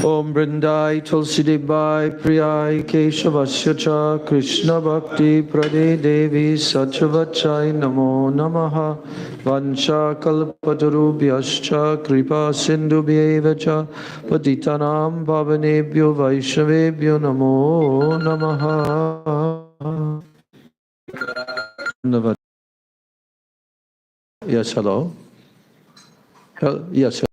Om Brindai Tulsidebai Priyai Keshavasya Cha Krishna Bhakti Prade Devi Satchavachai Namo Namaha Vansha Kalpatarubhyascha Kripa Sindhubhyeva Cha Patitanam Pavanebhyo Vaishnavebhyo Namo Namaha. Navadvip. Yes, hello. Yes.